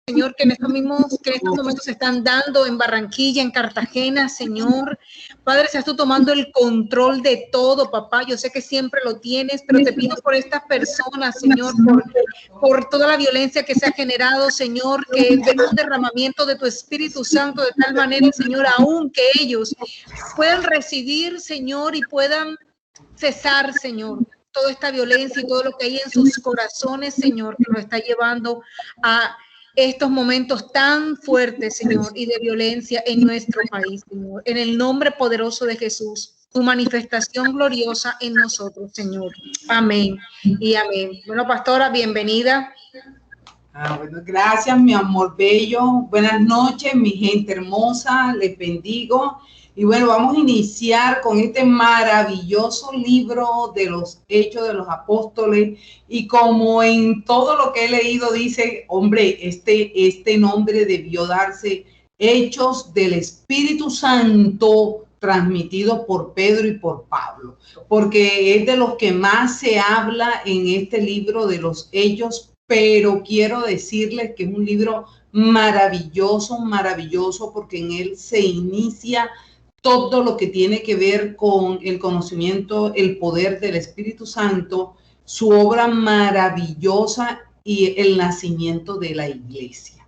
Señor, que en estos momentos se están dando en Barranquilla, en Cartagena, Señor. Padre, seas tú tomando el control de todo, papá. Yo sé que siempre lo tienes, pero te pido por estas personas, Señor, por toda la violencia que se ha generado, Señor, que venga un derramamiento de tu Espíritu Santo de tal manera, Señor, aún que ellos puedan recibir, Señor, y puedan cesar, Señor, toda esta violencia y todo lo que hay en sus corazones, Señor, que nos está llevando a estos momentos tan fuertes, Señor, y de violencia en nuestro país, Señor. En el nombre poderoso de Jesús, tu manifestación gloriosa en nosotros, Señor. Amén y amén. Bueno, pastora, bienvenida. Bueno, gracias, mi amor bello. Buenas noches, mi gente hermosa. Les bendigo. Y bueno, vamos a iniciar con este maravilloso libro de los Hechos de los Apóstoles. Y como en todo lo que he leído dice, hombre, este nombre debió darse Hechos del Espíritu Santo, transmitido por Pedro y por Pablo, porque es de los que más se habla en este libro de los Hechos. Pero quiero decirles que es un libro maravilloso, maravilloso, porque en él se inicia todo lo que tiene que ver con el conocimiento, el poder del Espíritu Santo, su obra maravillosa y el nacimiento de la iglesia.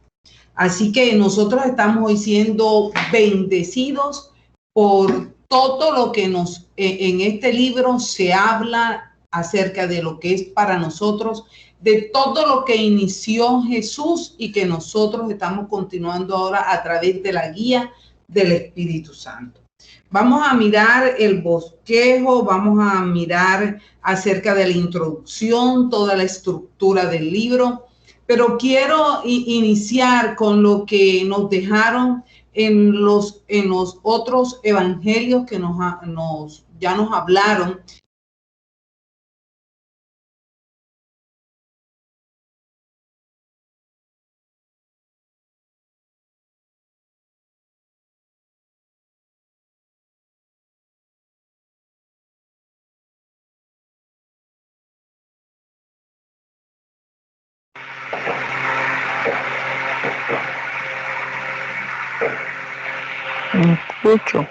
Así que nosotros estamos hoy siendo bendecidos por todo lo que en este libro se habla acerca de lo que es para nosotros, de todo lo que inició Jesús y que nosotros estamos continuando ahora a través de la guía del Espíritu Santo. Vamos a mirar el bosquejo, vamos a mirar acerca de la introducción, toda la estructura del libro, pero quiero iniciar con lo que nos dejaron en los otros evangelios que ya nos hablaron. Escucho.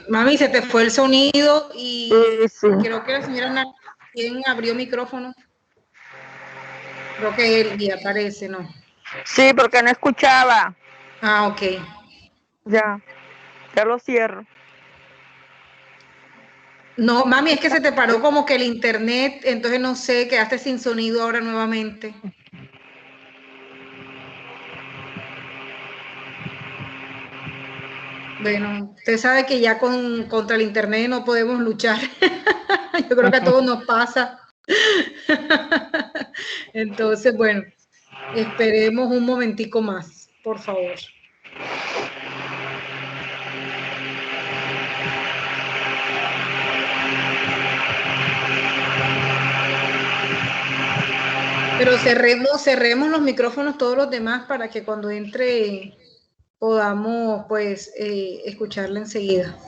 Mami, se te fue el sonido y sí. Creo que la señora ¿quién abrió micrófono? Creo que él ya aparece, ¿no? Sí, porque no escuchaba. Ah, ok. Ya lo cierro. No, mami, es que se te paró como que el internet, entonces no sé, quedaste sin sonido ahora nuevamente. Bueno, usted sabe que ya contra el internet no podemos luchar. Yo creo que a todos nos pasa. Entonces, bueno, esperemos un momentico más, por favor. Pero cerremos los micrófonos todos los demás para que cuando entre podamos pues escucharla enseguida.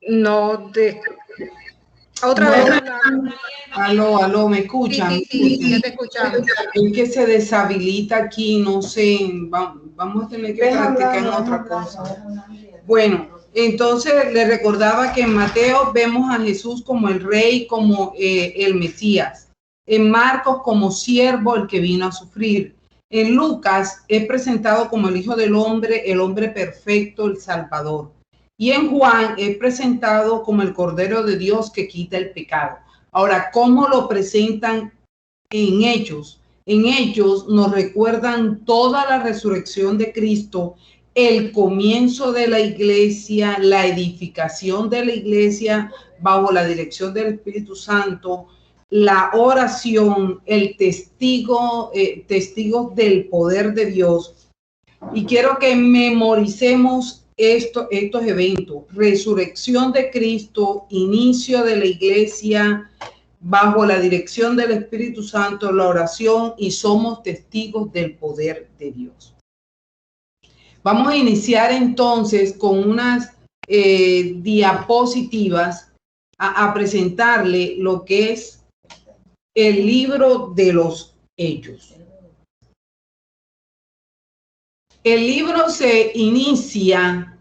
No, otra vez. Aló, ¿me escuchan? Sí, ya te escuchamos. Es que se deshabilita aquí, no sé, vamos a tener que practicar en otra cosa. Bueno, entonces le recordaba que en Mateo vemos a Jesús como el Rey, como el Mesías. En Marcos como siervo, el que vino a sufrir. En Lucas es presentado como el Hijo del Hombre, el hombre perfecto, el Salvador. Y en Juan es presentado como el Cordero de Dios que quita el pecado. Ahora, ¿cómo lo presentan en Hechos? En Hechos nos recuerdan toda la resurrección de Cristo, el comienzo de la iglesia, la edificación de la iglesia bajo la dirección del Espíritu Santo, la oración, el testigo, testigos del poder de Dios. Y quiero que memoricemos estos eventos: resurrección de Cristo, inicio de la iglesia bajo la dirección del Espíritu Santo, la oración, y somos testigos del poder de Dios. Vamos a iniciar entonces con unas diapositivas a presentarle lo que es el libro de los Hechos. El libro se inicia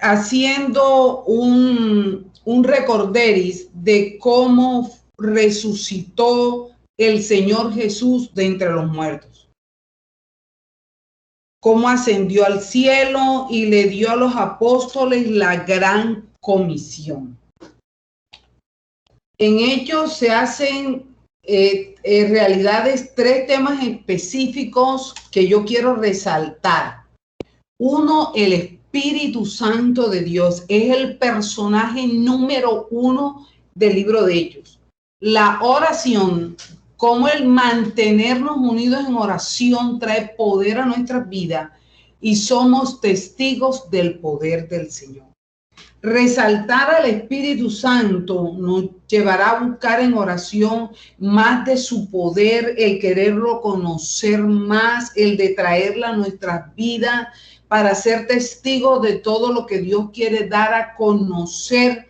haciendo un recorderis de cómo resucitó el Señor Jesús de entre los muertos, cómo ascendió al cielo y le dio a los apóstoles la gran comisión. En ellos se hacen realidades tres temas específicos que yo quiero resaltar. Uno, el Espíritu Santo de Dios es el personaje número uno del libro de Hechos. La oración, cómo el mantenernos unidos en oración trae poder a nuestras vidas y somos testigos del poder del Señor. Resaltar al Espíritu Santo nos llevará a buscar en oración más de su poder, el quererlo conocer más, el de traerla a nuestras vidas para ser testigos de todo lo que Dios quiere dar a conocer,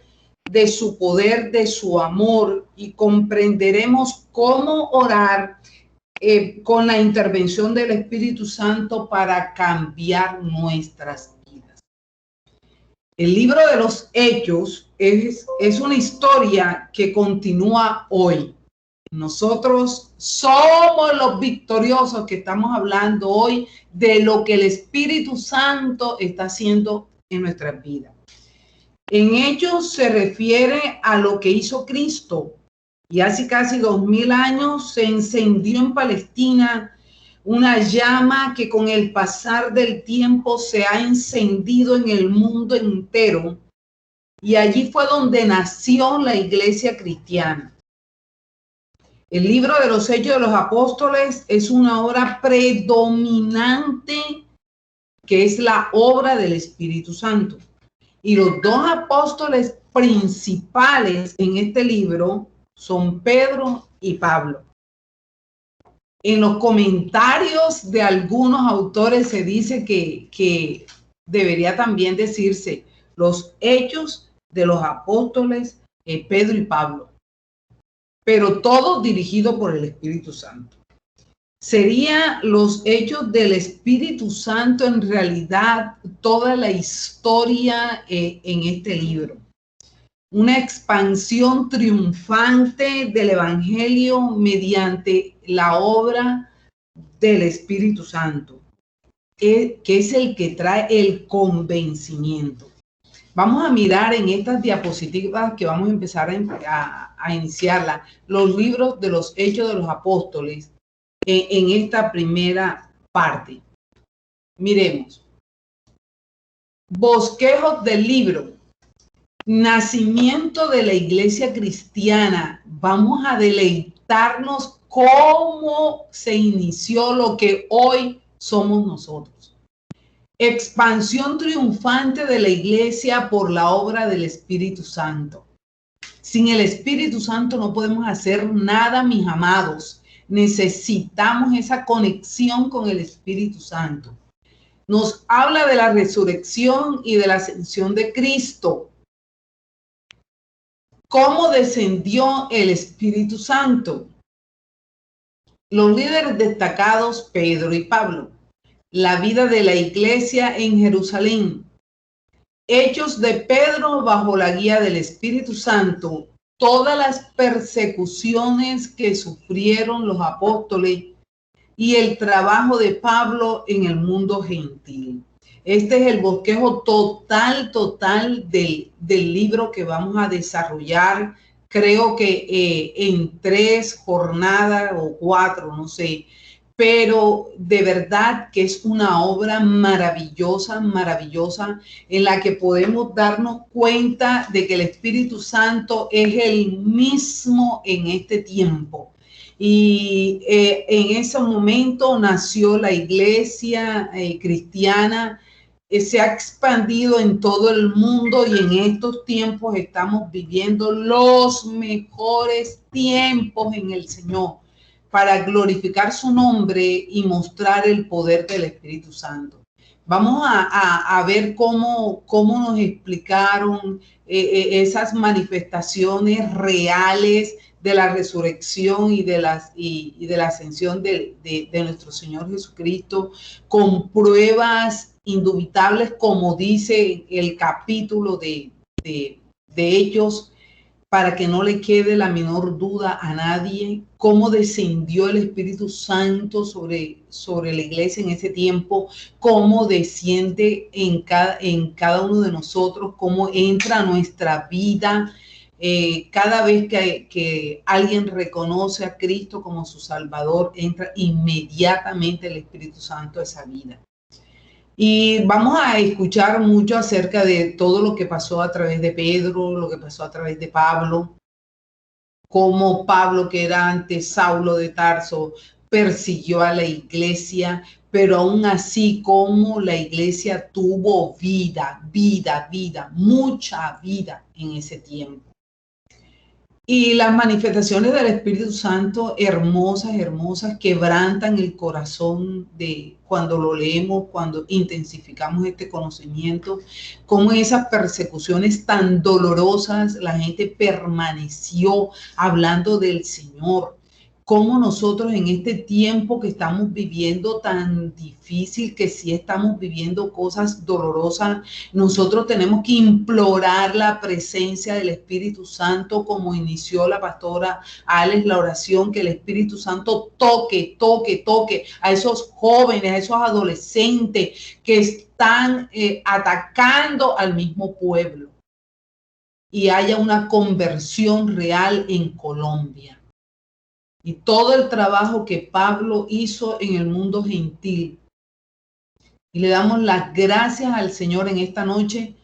de su poder, de su amor, y comprenderemos cómo orar con la intervención del Espíritu Santo para cambiar nuestras vidas. El libro de los Hechos es una historia que continúa hoy. Nosotros somos los victoriosos que estamos hablando hoy de lo que el Espíritu Santo está haciendo en nuestras vidas. En Hechos se refiere a lo que hizo Cristo, y hace casi 2000 años se encendió en Palestina una llama que con el pasar del tiempo se ha encendido en el mundo entero, y allí fue donde nació la iglesia cristiana. El libro de los Hechos de los Apóstoles es una obra predominante que es la obra del Espíritu Santo. Y los dos apóstoles principales en este libro son Pedro y Pablo. En los comentarios de algunos autores se dice que debería también decirse los Hechos de los Apóstoles Pedro y Pablo, pero todo dirigido por el Espíritu Santo. Sería los Hechos del Espíritu Santo en realidad toda la historia en este libro. Una expansión triunfante del Evangelio mediante la obra del Espíritu Santo, que es el que trae el convencimiento. Vamos a mirar en estas diapositivas que vamos a empezar a iniciarla, los libros de los Hechos de los Apóstoles en esta primera parte. Miremos. Bosquejos del libro. Nacimiento de la iglesia cristiana. Vamos a deleitarnos cómo se inició lo que hoy somos nosotros. Expansión triunfante de la iglesia por la obra del Espíritu Santo. Sin el Espíritu Santo no podemos hacer nada, mis amados. Necesitamos esa conexión con el Espíritu Santo. Nos habla de la resurrección y de la ascensión de Cristo. ¿Cómo descendió el Espíritu Santo? Los líderes destacados, Pedro y Pablo. La vida de la iglesia en Jerusalén. Hechos de Pedro bajo la guía del Espíritu Santo. Todas las persecuciones que sufrieron los apóstoles y el trabajo de Pablo en el mundo gentil. Este es el bosquejo total del libro que vamos a desarrollar. Creo que en 3 jornadas o 4, no sé. pero de verdad que es una obra maravillosa, maravillosa, en la que podemos darnos cuenta de que el Espíritu Santo es el mismo en este tiempo. Y en ese momento nació la iglesia cristiana, se ha expandido en todo el mundo y en estos tiempos estamos viviendo los mejores tiempos en el Señor para glorificar su nombre y mostrar el poder del Espíritu Santo. Vamos a ver cómo nos explicaron esas manifestaciones reales de la resurrección y de la ascensión de nuestro Señor Jesucristo, con pruebas indubitables, como dice el capítulo de Hechos, para que no le quede la menor duda a nadie, cómo descendió el Espíritu Santo sobre la iglesia en ese tiempo, cómo desciende en cada uno de nosotros, cómo entra a nuestra vida. Cada vez que alguien reconoce a Cristo como su Salvador, entra inmediatamente el Espíritu Santo a esa vida. Y vamos a escuchar mucho acerca de todo lo que pasó a través de Pedro, lo que pasó a través de Pablo, cómo Pablo, que era antes Saulo de Tarso, persiguió a la iglesia, pero aún así cómo la iglesia tuvo vida, mucha vida en ese tiempo. Y las manifestaciones del Espíritu Santo, hermosas, hermosas, quebrantan el corazón de cuando lo leemos, cuando intensificamos este conocimiento, como esas persecuciones tan dolorosas, la gente permaneció hablando del Señor. Cómo nosotros en este tiempo que estamos viviendo tan difícil, que sí estamos viviendo cosas dolorosas, nosotros tenemos que implorar la presencia del Espíritu Santo, como inició la pastora Alex la oración, que el Espíritu Santo toque a esos jóvenes, a esos adolescentes que están atacando al mismo pueblo, y haya una conversión real en Colombia. Y todo el trabajo que Pablo hizo en el mundo gentil. Y le damos las gracias al Señor en esta noche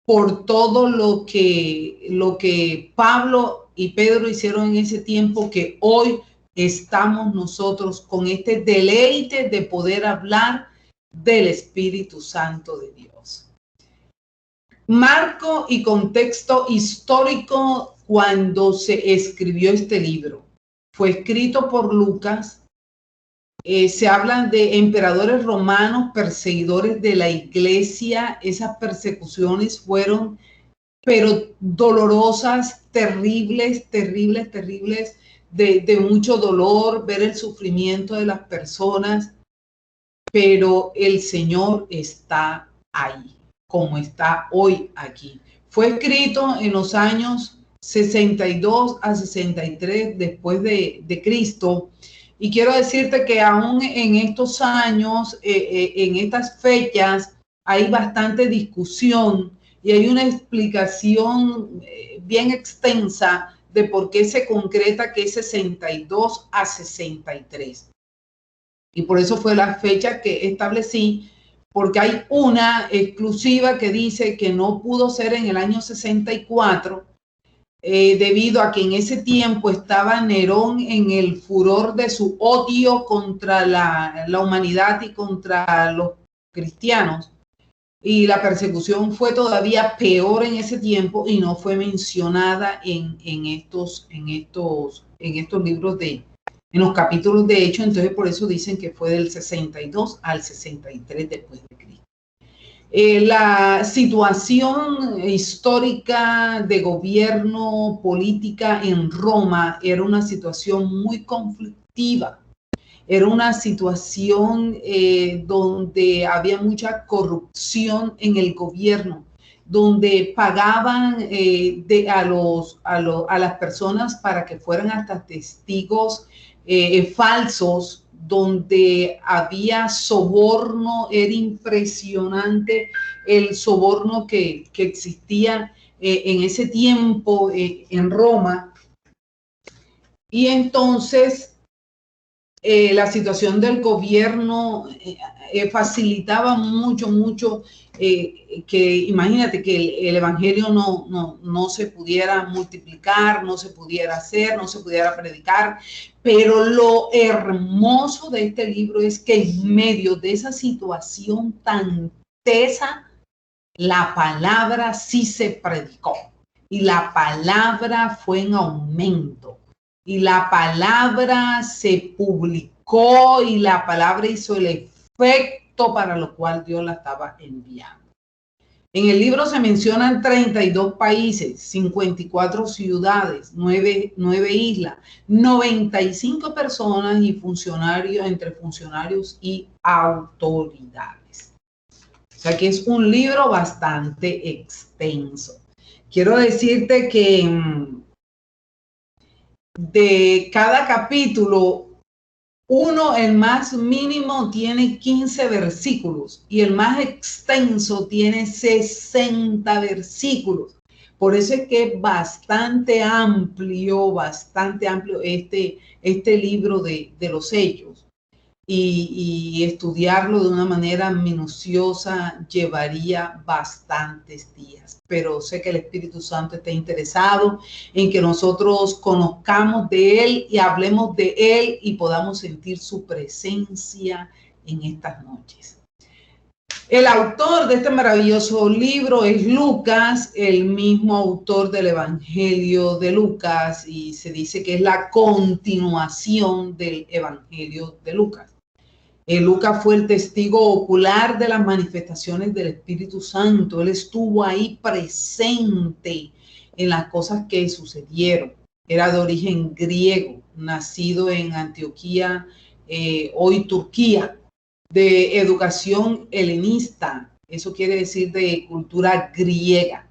por todo lo que Pablo y Pedro hicieron en ese tiempo, que hoy estamos nosotros con este deleite de poder hablar del Espíritu Santo de Dios. Marco y contexto histórico cuando se escribió este libro. Fue escrito por Lucas. Se hablan de emperadores romanos, perseguidores de la iglesia. Esas persecuciones fueron, pero dolorosas, terribles, de mucho dolor, ver el sufrimiento de las personas. Pero el Señor está ahí, como está hoy aquí. Fue escrito en los años 62 a 63 después de Cristo. Y quiero decirte que aún en estos años, en estas fechas, hay bastante discusión y hay una explicación bien extensa de por qué se concreta que es 62 a 63. Y por eso fue la fecha que establecí, porque hay una exclusiva que dice que no pudo ser en el año 64, debido a que en ese tiempo estaba Nerón en el furor de su odio contra la humanidad y contra los cristianos, y la persecución fue todavía peor en ese tiempo y no fue mencionada en estos libros en los capítulos de Hechos. Entonces por eso dicen que fue del 62 al 63 después de Cristo. La situación histórica de gobierno, política en Roma era una situación muy conflictiva. Era una situación donde había mucha corrupción en el gobierno, donde pagaban a las personas para que fueran hasta testigos falsos, donde había soborno. Era impresionante el soborno que existía en ese tiempo en Roma. Y entonces la situación del gobierno facilitaba mucho que imagínate que el evangelio no se pudiera multiplicar, no se pudiera hacer, no se pudiera predicar, pero lo hermoso de este libro es que en medio de esa situación tan tesa, la palabra sí se predicó y la palabra fue en aumento y la palabra se publicó y la palabra hizo el efecto para lo cual Dios la estaba enviando. En el libro se mencionan 32 países, 54 ciudades, 9 islas, 95 personas y funcionarios, entre funcionarios y autoridades. O sea que es un libro bastante extenso. Quiero decirte que de cada capítulo, el más mínimo tiene 15 versículos y el más extenso tiene 60 versículos. Por eso es que es bastante amplio este libro de los Hechos. Y estudiarlo de una manera minuciosa llevaría bastantes días. Pero sé que el Espíritu Santo está interesado en que nosotros conozcamos de Él y hablemos de Él y podamos sentir su presencia en estas noches. El autor de este maravilloso libro es Lucas, el mismo autor del Evangelio de Lucas, y se dice que es la continuación del Evangelio de Lucas. Lucas fue el testigo ocular de las manifestaciones del Espíritu Santo. Él estuvo ahí presente en las cosas que sucedieron. Era de origen griego, nacido en Antioquía, hoy Turquía, de educación helenista, eso quiere decir de cultura griega.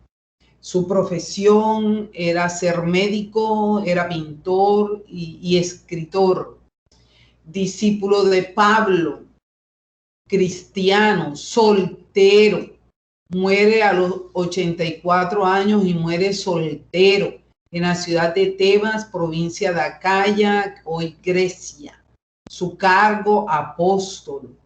Su profesión era ser médico, era pintor y escritor. Discípulo de Pablo, cristiano, soltero, muere a los 84 años y muere soltero en la ciudad de Tebas, provincia de Acaya, hoy Grecia. Su cargo, apóstol.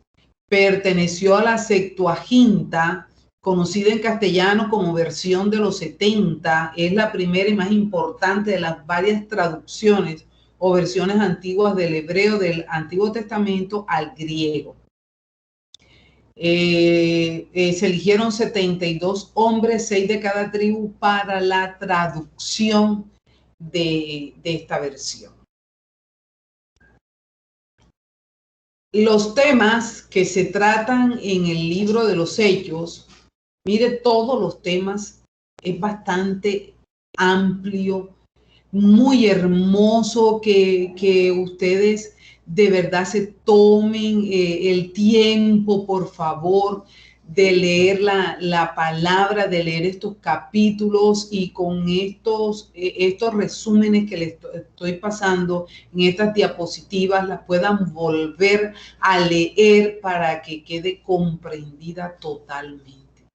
Perteneció a la Septuaginta, conocida en castellano como versión de los 70, es la primera y más importante de las varias traducciones o versiones antiguas del hebreo del Antiguo Testamento al griego. Se eligieron 72 hombres, 6 de cada tribu, para la traducción de esta versión. Los temas que se tratan en el libro de los Hechos, mire todos los temas, es bastante amplio, muy hermoso que ustedes de verdad se tomen el tiempo, por favor, de leer la palabra, de leer estos capítulos y con estos resúmenes que les estoy pasando en estas diapositivas las puedan volver a leer para que quede comprendida totalmente.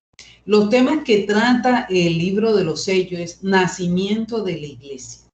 Los temas que trata el libro de los Hechos es nacimiento de la iglesia,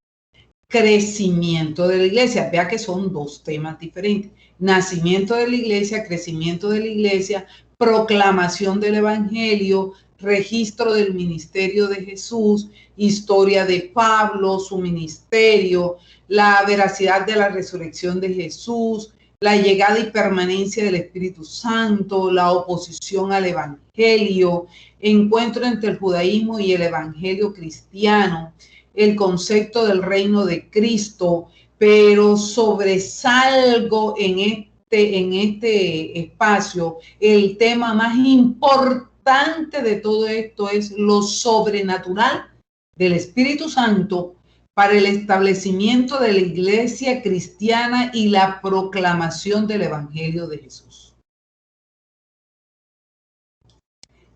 crecimiento de la iglesia. Vea que son dos temas diferentes. Nacimiento de la iglesia, crecimiento de la iglesia, proclamación del evangelio, registro del ministerio de Jesús, historia de Pablo, su ministerio, la veracidad de la resurrección de Jesús, la llegada y permanencia del Espíritu Santo, la oposición al evangelio, encuentro entre el judaísmo y el evangelio cristiano, el concepto del reino de Cristo, pero sobresalgo en este espacio, el tema más importante de todo esto es lo sobrenatural del Espíritu Santo para el establecimiento de la iglesia cristiana y la proclamación del evangelio de Jesús.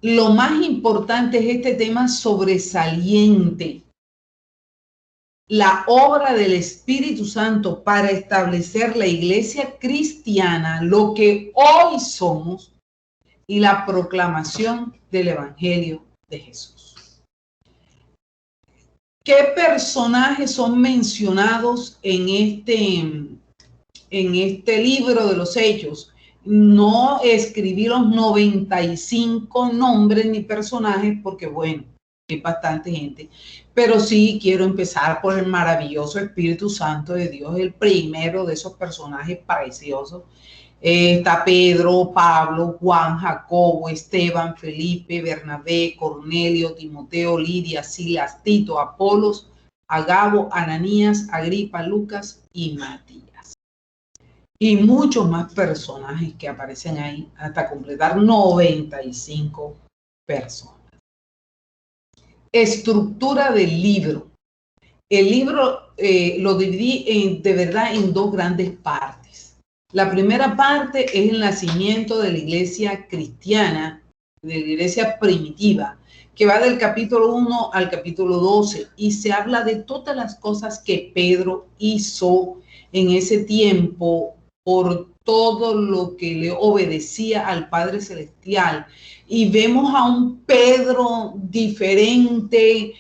Lo más importante es este tema sobresaliente, la obra del Espíritu Santo para establecer la iglesia cristiana, lo que hoy somos, y la proclamación del evangelio de Jesús. ¿Qué personajes son mencionados en en este libro de los Hechos. No escribí los 95 nombres ni personajes porque, bueno, hay bastante gente, pero sí quiero empezar por el maravilloso Espíritu Santo de Dios, el primero de esos personajes preciosos. Está Pedro, Pablo, Juan, Jacobo, Esteban, Felipe, Bernabé, Cornelio, Timoteo, Lidia, Silas, Tito, Apolos, Agabo, Ananías, Agripa, Lucas y Matías. Y muchos más personajes que aparecen ahí hasta completar 95 personas. Estructura del libro. El libro lo dividí de verdad en dos grandes partes. La primera parte es el nacimiento de la iglesia cristiana, de la iglesia primitiva, que va del capítulo 1 al capítulo 12 y se habla de todas las cosas que Pedro hizo en ese tiempo por todo lo que le obedecía al Padre Celestial. Y vemos a un Pedro diferente,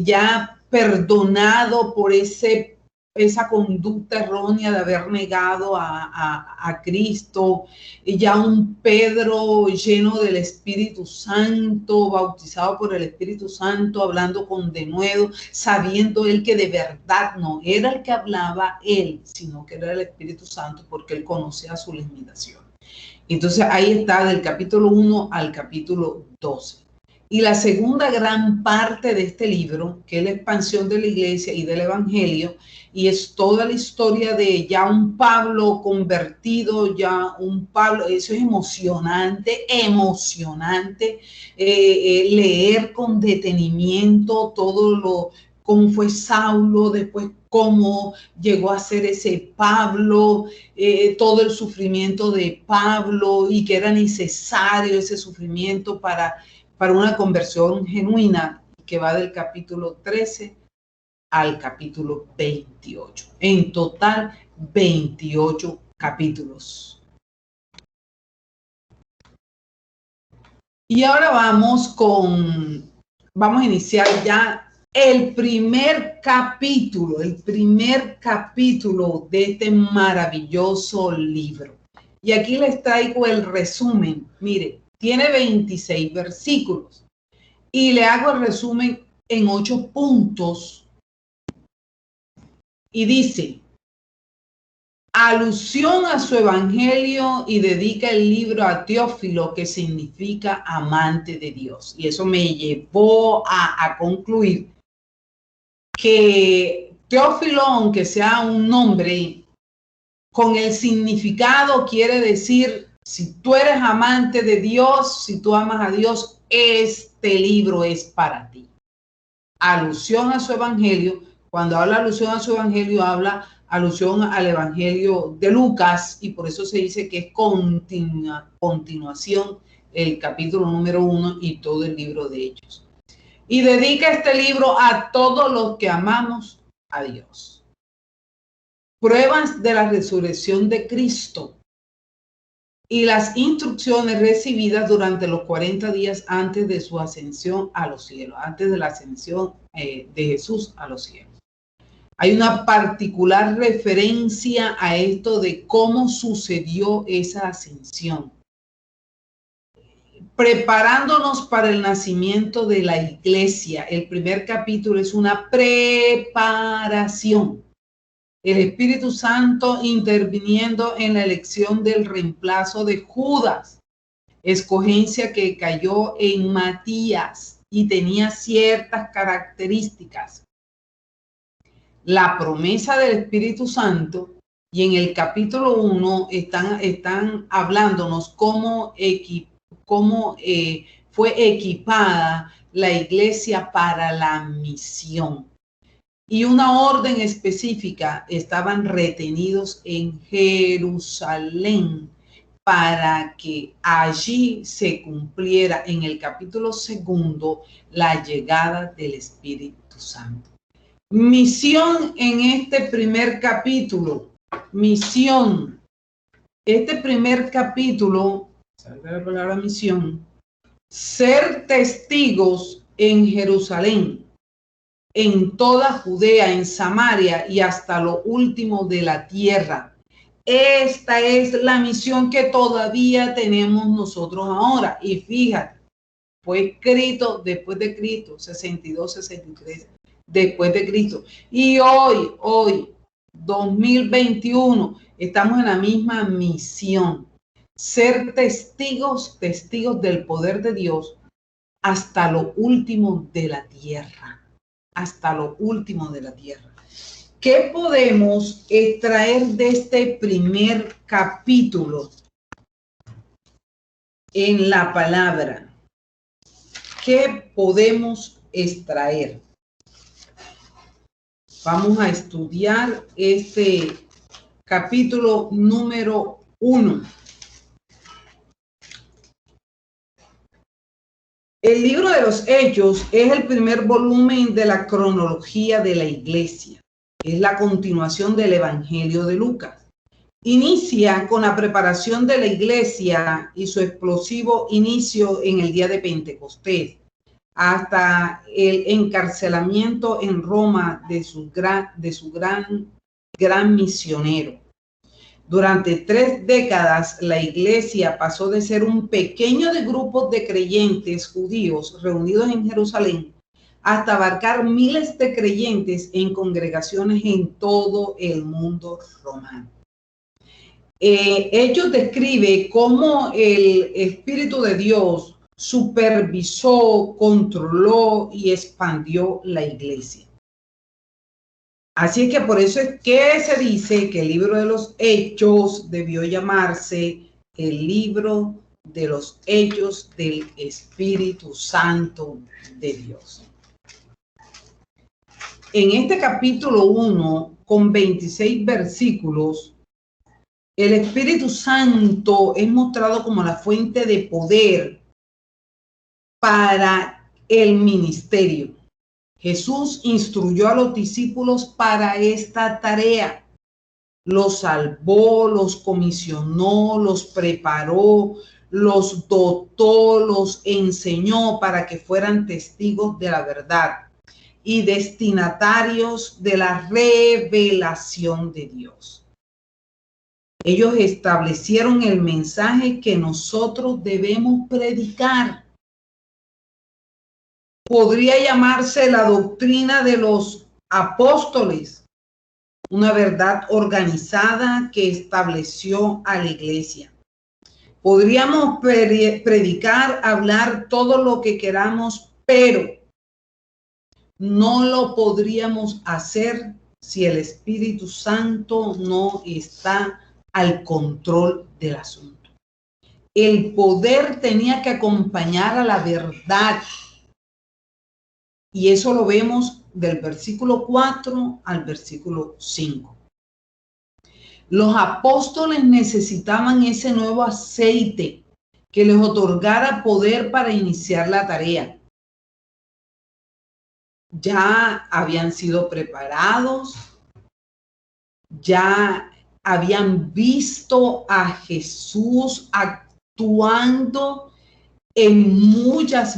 ya perdonado por esa conducta errónea de haber negado a Cristo, y ya un Pedro lleno del Espíritu Santo, bautizado por el Espíritu Santo, hablando con denuedo, sabiendo él que de verdad no era el que hablaba él, sino que era el Espíritu Santo, porque él conocía su limitación. Entonces ahí está del capítulo 1 al capítulo 12. Y la segunda gran parte de este libro, que es la expansión de la iglesia y del evangelio, y es toda la historia de ya un Pablo convertido, ya un Pablo, eso es emocionante, leer con detenimiento todo lo, cómo fue Saulo, después cómo llegó a ser ese Pablo, todo el sufrimiento de Pablo y que era necesario ese sufrimiento para una conversión genuina, que va del capítulo 13 al capítulo 28. En total, 28 capítulos. Y ahora vamos a iniciar ya el primer capítulo de este maravilloso libro. Y aquí les traigo el resumen. Mire, tiene 26 versículos y le hago el resumen en 8 puntos. Y dice, alusión a su evangelio, y dedica el libro a Teófilo, que significa amante de Dios. Y eso me llevó a concluir que Teófilo, aunque sea un nombre, con el significado quiere decir, si tú eres amante de Dios, si tú amas a Dios, este libro es para ti. Alusión a su evangelio. Cuando habla alusión a su evangelio, habla alusión al evangelio de Lucas, y por eso se dice que es continuación el capítulo número 1 y todo el libro de Hechos. Y dedica este libro a todos los que amamos a Dios. Pruebas de la resurrección de Cristo y las instrucciones recibidas durante los 40 días antes de su ascensión a los cielos, antes de la ascensión de Jesús a los cielos. Hay una particular referencia a esto de cómo sucedió esa ascensión. Preparándonos para el nacimiento de la iglesia. El primer capítulo es una preparación. El Espíritu Santo interviniendo en la elección del reemplazo de Judas, escogencia que cayó en Matías y tenía ciertas características. La promesa del Espíritu Santo, y en el capítulo 1 están hablándonos cómo fue equipada la iglesia para la misión. Y una orden específica, estaban retenidos en Jerusalén para que allí se cumpliera en el capítulo 2 la llegada del Espíritu Santo. Misión en este primer capítulo. Misión. Este primer capítulo, salga la palabra misión, ser testigos en Jerusalén, en toda Judea, en Samaria y hasta lo último de la tierra. Esta es la misión que todavía tenemos nosotros ahora. Y fíjate, fue escrito después de Cristo, 62, 63, después de Cristo. Y hoy, 2021, estamos en la misma misión. Ser testigos del poder de Dios hasta lo último de la tierra. Hasta lo último de la tierra. ¿Qué podemos extraer de este primer capítulo en la palabra? ¿Qué podemos extraer? Vamos a estudiar este capítulo número 1. El libro de los Hechos es el primer volumen de la cronología de la iglesia. Es la continuación del Evangelio de Lucas. Inicia con la preparación de la iglesia y su explosivo inicio en el día de Pentecostés, hasta el encarcelamiento en Roma de su gran misionero. Durante 3 décadas, la iglesia pasó de ser un pequeño de grupos de creyentes judíos reunidos en Jerusalén hasta abarcar miles de creyentes en congregaciones en todo el mundo romano. Hechos describe cómo el Espíritu de Dios supervisó, controló y expandió la iglesia. Así es que por eso es que se dice que el libro de los Hechos debió llamarse el libro de los Hechos del Espíritu Santo de Dios. En este capítulo 1, con 26 versículos, el Espíritu Santo es mostrado como la fuente de poder para el ministerio. Jesús instruyó a los discípulos para esta tarea. Los salvó, los comisionó, los preparó, los dotó, los enseñó para que fueran testigos de la verdad y destinatarios de la revelación de Dios. Ellos establecieron el mensaje que nosotros debemos predicar. Podría llamarse la doctrina de los apóstoles, una verdad organizada que estableció a la iglesia. Podríamos predicar, hablar todo lo que queramos, pero no lo podríamos hacer si el Espíritu Santo no está al control del asunto. El poder tenía que acompañar a la verdad. Y eso lo vemos del versículo 4 al versículo 5. Los apóstoles necesitaban ese nuevo aceite que les otorgara poder para iniciar la tarea. Ya habían sido preparados, ya habían visto a Jesús actuando en muchas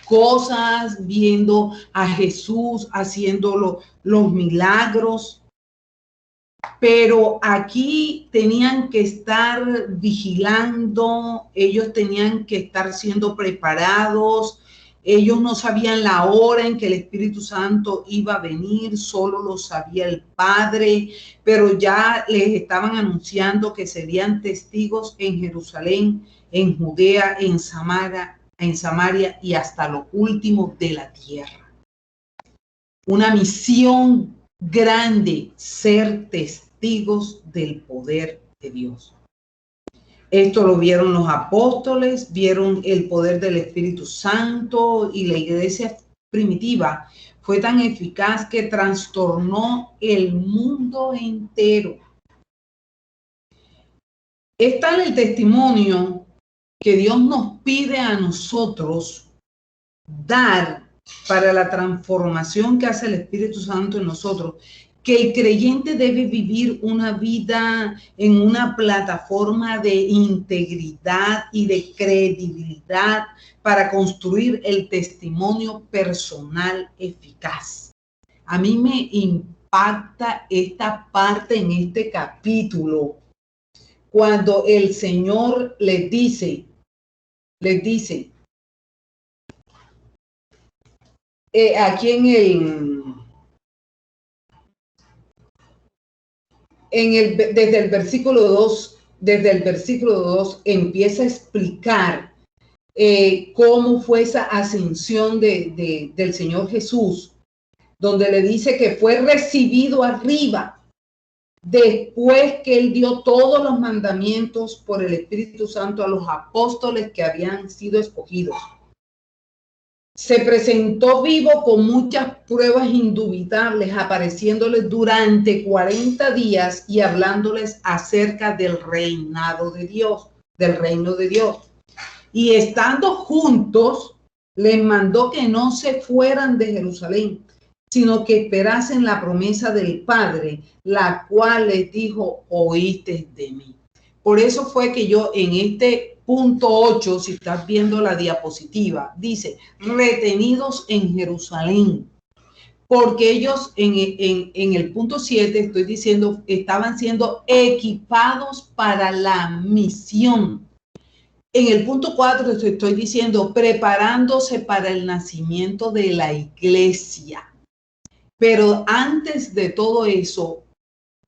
cosas, viendo a Jesús haciendo los milagros, pero aquí tenían que estar vigilando, ellos tenían que estar siendo preparados. Ellos no sabían la hora en que el Espíritu Santo iba a venir, solo lo sabía el Padre, pero ya les estaban anunciando que serían testigos en Jerusalén, en Judea, en Samaria y hasta lo último de la tierra. Una misión grande, ser testigos del poder de Dios. Esto lo vieron los apóstoles, vieron el poder del Espíritu Santo, y la iglesia primitiva fue tan eficaz que trastornó el mundo entero. Es tal el testimonio que Dios nos pide a nosotros dar para la transformación que hace el Espíritu Santo en nosotros, que el creyente debe vivir una vida en una plataforma de integridad y de credibilidad para construir el testimonio personal eficaz. A mí me impacta impacta esta parte en este capítulo, cuando el Señor les dice, aquí desde el versículo 2 empieza a explicar cómo fue esa ascensión del Señor Jesús, donde le dice que fue recibido arriba después que él dio todos los mandamientos por el Espíritu Santo a los apóstoles que habían sido escogidos. Se presentó vivo con muchas pruebas indubitables, apareciéndoles durante 40 días y hablándoles acerca del reinado de Dios, del reino de Dios. Y estando juntos, les mandó que no se fueran de Jerusalén, sino que esperasen la promesa del Padre, la cual les dijo, oíste de mí. Por eso fue que yo en este punto 8, si estás viendo la diapositiva, dice, retenidos en Jerusalén. Porque ellos en el punto 7, estoy diciendo, estaban siendo equipados para la misión. En el punto 4 estoy diciendo, preparándose para el nacimiento de la iglesia. Pero antes de todo eso,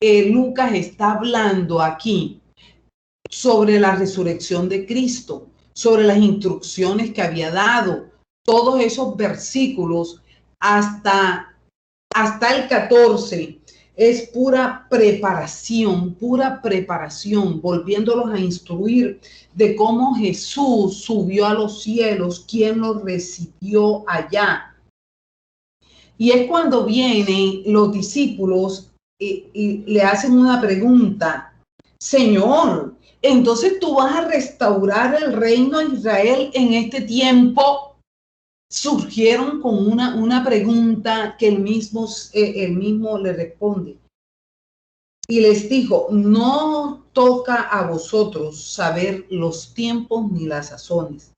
Lucas está hablando aquí sobre la resurrección de Cristo, sobre las instrucciones que había dado. Todos esos versículos hasta el 14 es pura preparación, volviéndolos a instruir de cómo Jesús subió a los cielos, quién los recibió allá. Y es cuando vienen los discípulos y le hacen una pregunta, Señor, entonces tú vas a restaurar el reino de Israel en este tiempo. Surgieron con una pregunta que él mismo le responde. Y les dijo, no toca a vosotros saber los tiempos ni las sazones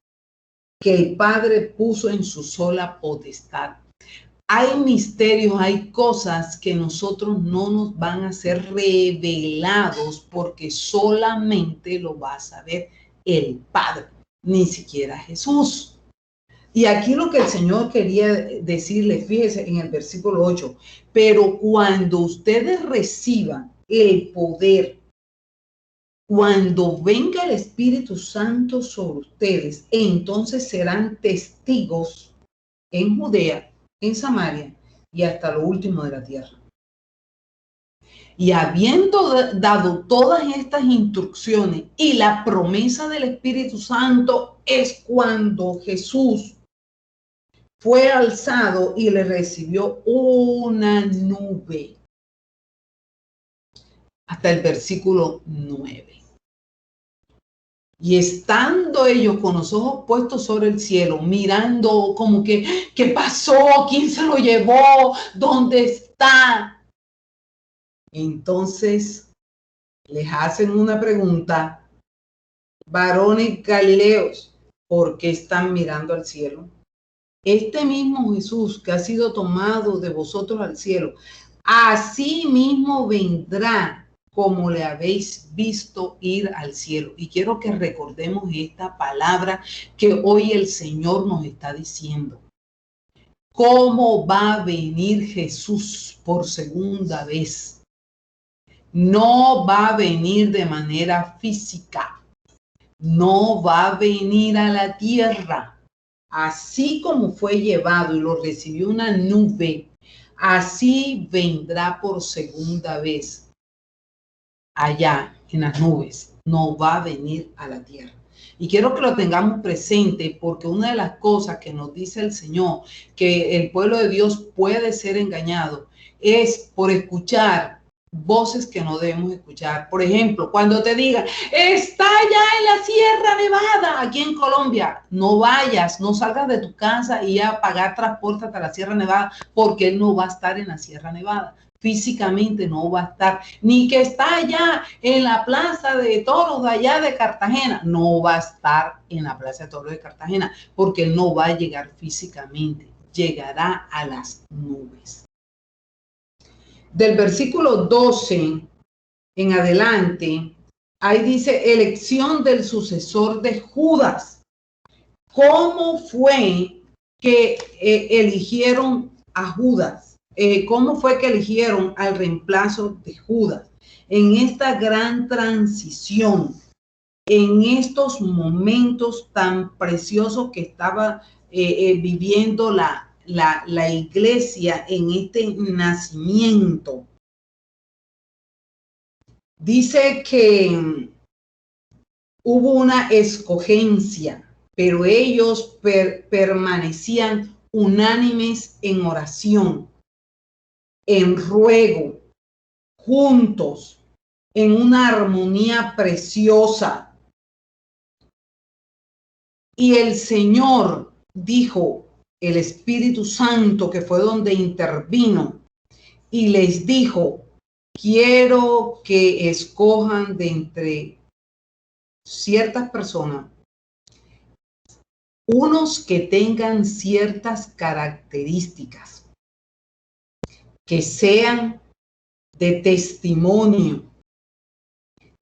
que el Padre puso en su sola potestad. Hay misterios, hay cosas que nosotros no nos van a ser revelados porque solamente lo va a saber el Padre, ni siquiera Jesús. Y aquí lo que el Señor quería decirle, fíjese en el versículo 8, pero cuando ustedes reciban el poder, cuando venga el Espíritu Santo sobre ustedes, entonces serán testigos en Judea, en Samaria y hasta lo último de la tierra. Y habiendo dado todas estas instrucciones y la promesa del Espíritu Santo, es cuando Jesús fue alzado y le recibió una nube. Hasta el versículo 9. Y estando ellos con los ojos puestos sobre el cielo, mirando como que, ¿qué pasó? ¿Quién se lo llevó? ¿Dónde está? Entonces les hacen una pregunta, varones galileos, ¿por qué están mirando al cielo? Este mismo Jesús que ha sido tomado de vosotros al cielo, así mismo vendrá como le habéis visto ir al cielo. Y quiero que recordemos esta palabra que hoy el Señor nos está diciendo. ¿Cómo va a venir Jesús por segunda vez? No va a venir de manera física. No va a venir a la tierra. Así como fue llevado y lo recibió una nube, así vendrá por segunda vez. Allá en las nubes, no va a venir a la tierra. Y quiero que lo tengamos presente porque una de las cosas que nos dice el Señor, que el pueblo de Dios puede ser engañado, es por escuchar voces que no debemos escuchar. Por ejemplo, cuando te digan, está allá en la Sierra Nevada, aquí en Colombia, no vayas, no salgas de tu casa y a pagar transporte hasta la Sierra Nevada, porque él no va a estar en la Sierra Nevada. Físicamente no va a estar, ni que está allá en la plaza de toros de allá de Cartagena, no va a estar en la plaza de toros de Cartagena, porque él no va a llegar físicamente, llegará a las nubes. del versículo 12 en adelante, ahí dice elección del sucesor de Judas. ¿Cómo fue que eligieron a Judas? ¿Cómo fue que eligieron al reemplazo de Judas? En esta gran transición, en estos momentos tan preciosos que estaba viviendo la iglesia en este nacimiento. Dice que hubo una escogencia, pero ellos permanecían unánimes en oración, en ruego, juntos, en una armonía preciosa. Y el Señor dijo, el Espíritu Santo, que fue donde intervino, y les dijo, quiero que escojan de entre ciertas personas, unos que tengan ciertas características, que sean de testimonio,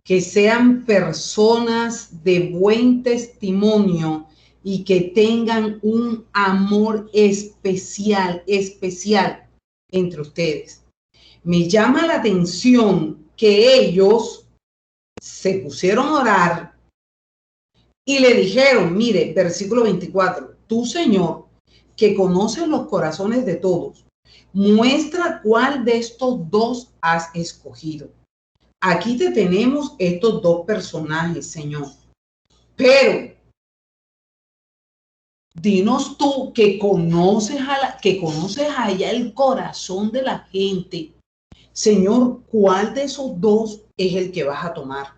que sean personas de buen testimonio y que tengan un amor especial entre ustedes. Me llama la atención que ellos se pusieron a orar y le dijeron, mire, versículo 24, tú, Señor, que conoces los corazones de todos, muestra cuál de estos dos has escogido. Aquí te tenemos estos dos personajes, Señor, pero dinos tú que conoces allá el corazón de la gente, Señor, ¿cuál de esos dos es el que vas a tomar?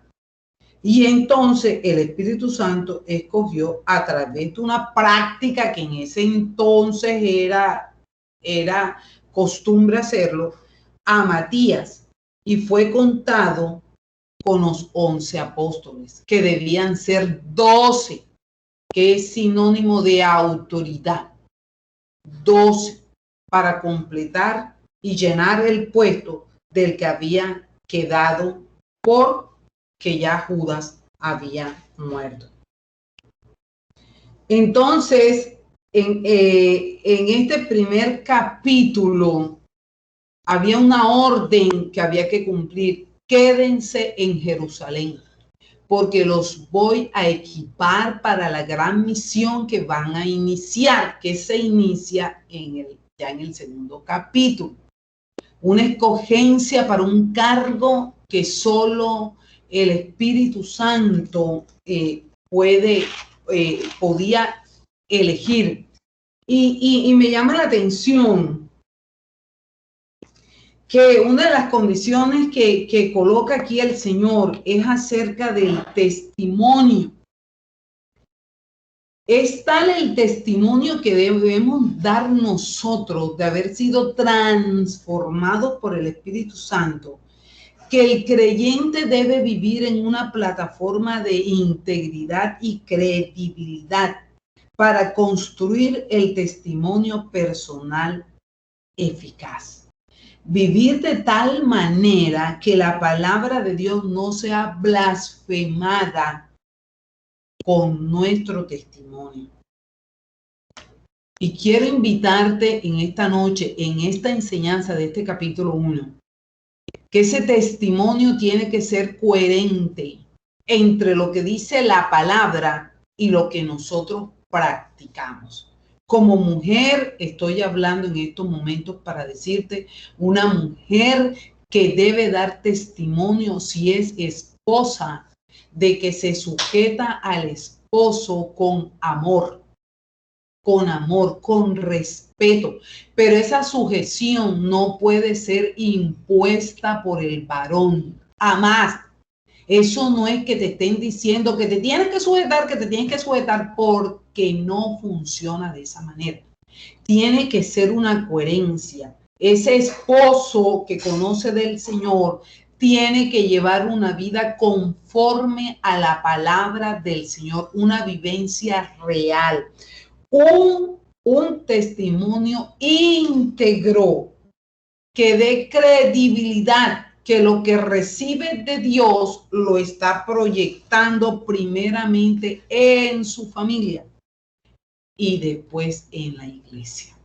Y entonces el Espíritu Santo escogió a través de una práctica que en ese entonces era costumbre hacerlo, a Matías, y fue contado con los 11 apóstoles, que debían ser 12, que es sinónimo de autoridad. 12 para completar y llenar el puesto del que había quedado porque ya Judas había muerto. Entonces, en este primer capítulo había una orden que había que cumplir. Quédense en Jerusalén, porque los voy a equipar para la gran misión que van a iniciar, que se inicia ya en el segundo capítulo. Una escogencia para un cargo que solo el Espíritu Santo podía elegir. Y me llama la atención que una de las condiciones que coloca aquí el Señor es acerca del testimonio. Es tal el testimonio que debemos dar nosotros de haber sido transformados por el Espíritu Santo, que el creyente debe vivir en una plataforma de integridad y credibilidad para construir el testimonio personal eficaz. Vivir de tal manera que la palabra de Dios no sea blasfemada con nuestro testimonio. Y quiero invitarte en esta noche, en esta enseñanza de este capítulo 1, que ese testimonio tiene que ser coherente entre lo que dice la palabra y lo que nosotros practicamos. Como mujer, estoy hablando en estos momentos para decirte, una mujer que debe dar testimonio si es esposa, de que se sujeta al esposo con amor, con respeto. Pero esa sujeción no puede ser impuesta por el varón, jamás. Eso no es que te estén diciendo que te tienes que sujetar, porque no funciona de esa manera. Tiene que ser una coherencia. Ese esposo que conoce del Señor tiene que llevar una vida conforme a la palabra del Señor, una vivencia real, un testimonio íntegro que dé credibilidad, que lo que recibe de Dios lo está proyectando primeramente en su familia y después en la iglesia.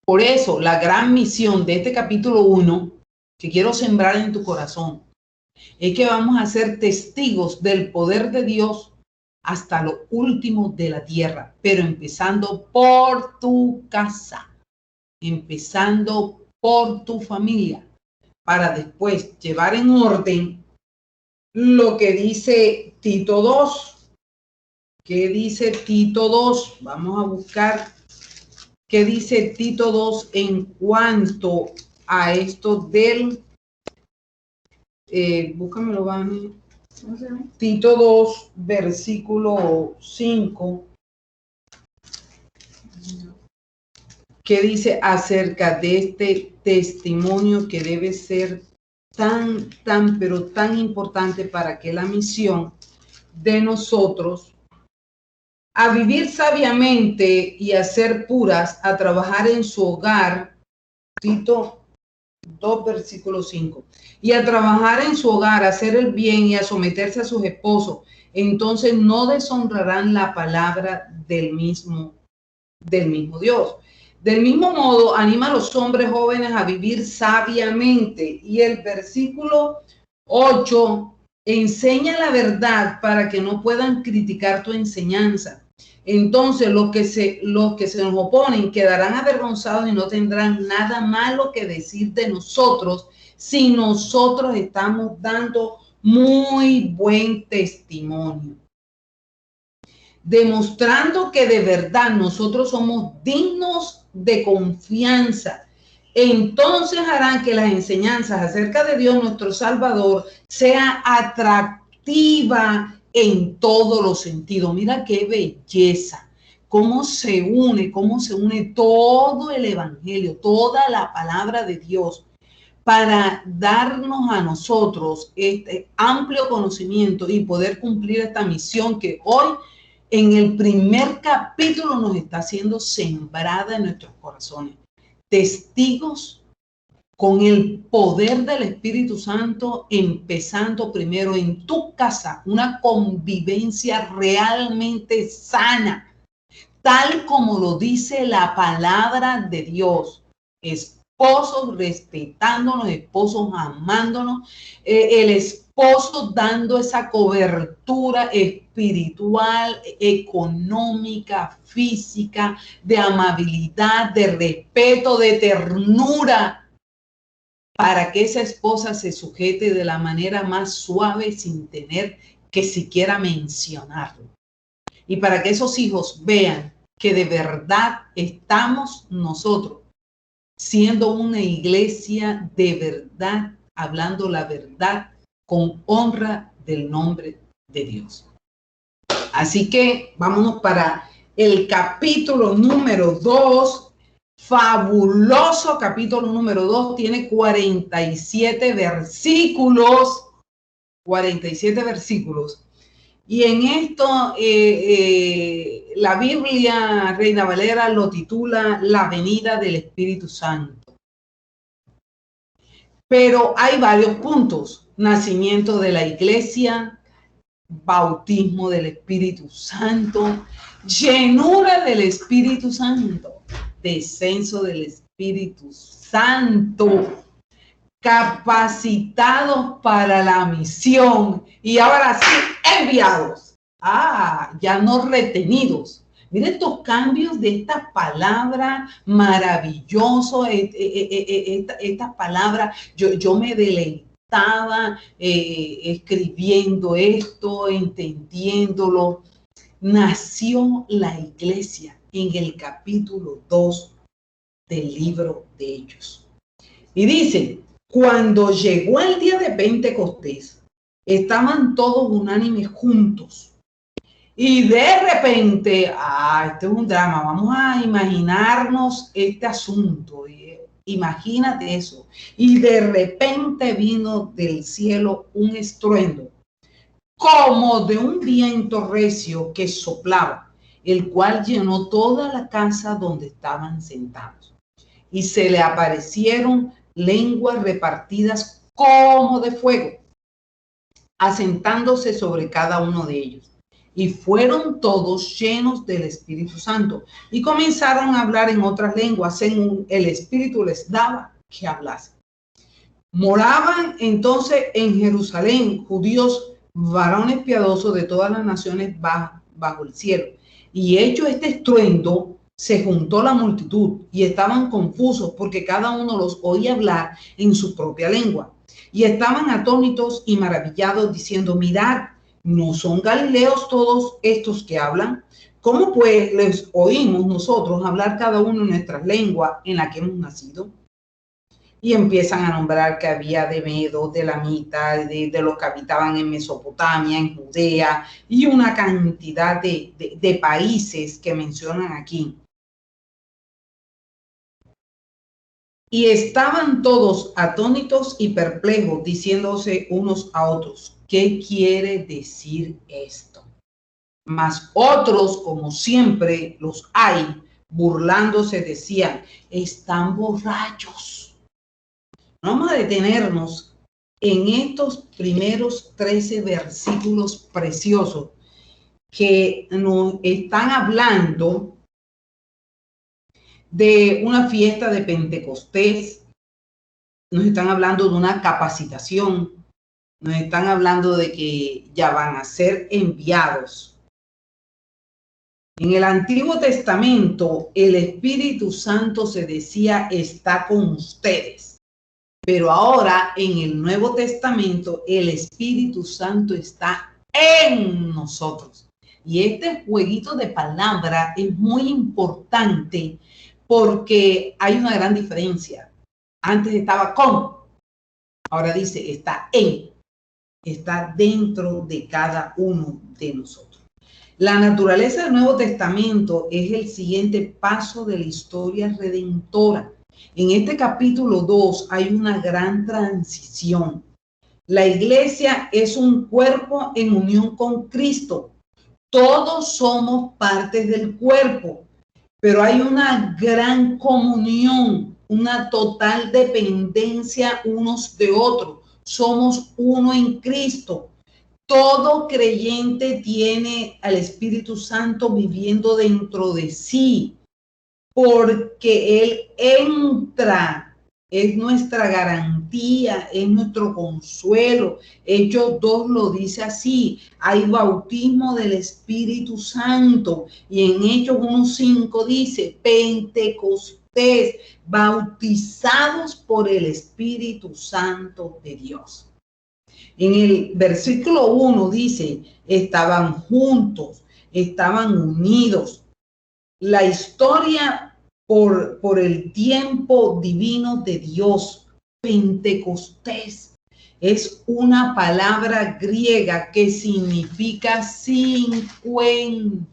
Por eso, la gran misión de este capítulo 1, que quiero sembrar en tu corazón, es que vamos a ser testigos del poder de Dios hasta lo último de la tierra, pero empezando por tu casa, empezando por tu familia, para después llevar en orden lo que dice Tito 2. ¿Qué dice Tito 2? Vamos a buscar qué dice Tito 2 en cuanto a esto del... búscamelo, Vani. Tito 2, versículo 5. ¿Qué dice acerca de este testimonio que debe ser pero tan importante para que la misión de nosotros a vivir sabiamente y a ser puras, a trabajar en su hogar? Tito 2, versículo 5. Y a trabajar en su hogar, a hacer el bien y a someterse a sus esposos, entonces no deshonrarán la palabra del mismo Dios. Del mismo modo, anima a los hombres jóvenes a vivir sabiamente. Y el versículo 8, enseña la verdad para que no puedan criticar tu enseñanza. Entonces los que se nos oponen quedarán avergonzados y no tendrán nada malo que decir de nosotros si nosotros estamos dando muy buen testimonio, demostrando que de verdad nosotros somos dignos de confianza. Entonces harán que las enseñanzas acerca de Dios nuestro Salvador sea atractiva en todos los sentidos. Mira qué belleza, cómo se une todo el evangelio, toda la palabra de Dios para darnos a nosotros este amplio conocimiento y poder cumplir esta misión que hoy en el primer capítulo nos está siendo sembrada en nuestros corazones. Testigos con el poder del Espíritu Santo, empezando primero en tu casa, una convivencia realmente sana, tal como lo dice la palabra de Dios. Esposos respetándonos, esposos amándonos, el esposo dando esa cobertura espiritual, económica, física, de amabilidad, de respeto, de ternura, para que esa esposa se sujete de la manera más suave sin tener que siquiera mencionarlo. Y para que esos hijos vean que de verdad estamos nosotros siendo una iglesia de verdad, hablando la verdad con honra del nombre de Dios. Así que vámonos para el capítulo número 2. Fabuloso capítulo número 2. Tiene 47 versículos. 47 versículos. Y en esto la Biblia Reina Valera lo titula La venida del Espíritu Santo. Pero hay varios puntos: nacimiento de la iglesia, bautismo del Espíritu Santo, llenura del Espíritu Santo, descenso del Espíritu Santo, capacitados para la misión y ahora sí enviados. Ya no retenidos. Miren estos cambios de esta palabra maravilloso, esta palabra, yo me deleitaba escribiendo esto, entendiéndolo. Nació la iglesia en el capítulo 2 del libro de Hechos. Y dice: cuando llegó el día de Pentecostés, estaban todos unánimes juntos. Y de repente, este es un drama, vamos a imaginarnos este asunto. Imagínate eso. Y de repente vino del cielo un estruendo, como de un viento recio que soplaba, el cual llenó toda la casa donde estaban sentados. y se le aparecieron lenguas repartidas como de fuego, asentándose sobre cada uno de ellos. Y fueron todos llenos del Espíritu Santo y comenzaron a hablar en otras lenguas según el Espíritu les daba que hablasen. Moraban entonces en Jerusalén judíos, varones piadosos de todas las naciones bajo el cielo. Y hecho este estruendo, se juntó la multitud y estaban confusos porque cada uno los oía hablar en su propia lengua. Y estaban atónitos y maravillados diciendo, mirad, ¿no son galileos todos estos que hablan? ¿Cómo pues les oímos nosotros hablar cada uno en nuestras lenguas en la que hemos nacido? Y empiezan a nombrar que había de medos, de lamitas, de los que habitaban en Mesopotamia, en Judea, y una cantidad de países que mencionan aquí. Y estaban todos atónitos y perplejos, diciéndose unos a otros, ¿qué quiere decir esto? Mas otros, como siempre los hay, burlándose decían, están borrachos. Vamos a detenernos en estos primeros 13 versículos preciosos que nos están hablando de una fiesta de Pentecostés, nos están hablando de una capacitación, nos están hablando de que ya van a ser enviados. En el Antiguo Testamento, el Espíritu Santo se decía, está con ustedes. Pero ahora en el Nuevo Testamento el Espíritu Santo está en nosotros. Y este jueguito de palabras es muy importante porque hay una gran diferencia. Antes estaba con, ahora dice está en, está dentro de cada uno de nosotros. La naturaleza del Nuevo Testamento es el siguiente paso de la historia redentora. En este capítulo 2 hay una gran transición. La iglesia es un cuerpo en unión con Cristo. Todos somos partes del cuerpo, pero hay una gran comunión, una total dependencia unos de otros. Somos uno en Cristo. Todo creyente tiene al Espíritu Santo viviendo dentro de sí, porque Él entra, es nuestra garantía, es nuestro consuelo. Hechos 2 lo dice así, hay bautismo del Espíritu Santo, y en Hechos 1:5 dice, Pentecostés, bautizados por el Espíritu Santo de Dios. En el versículo 1 dice, estaban juntos, estaban unidos. La historia por el tiempo divino de Dios, Pentecostés, es una palabra griega que significa 50.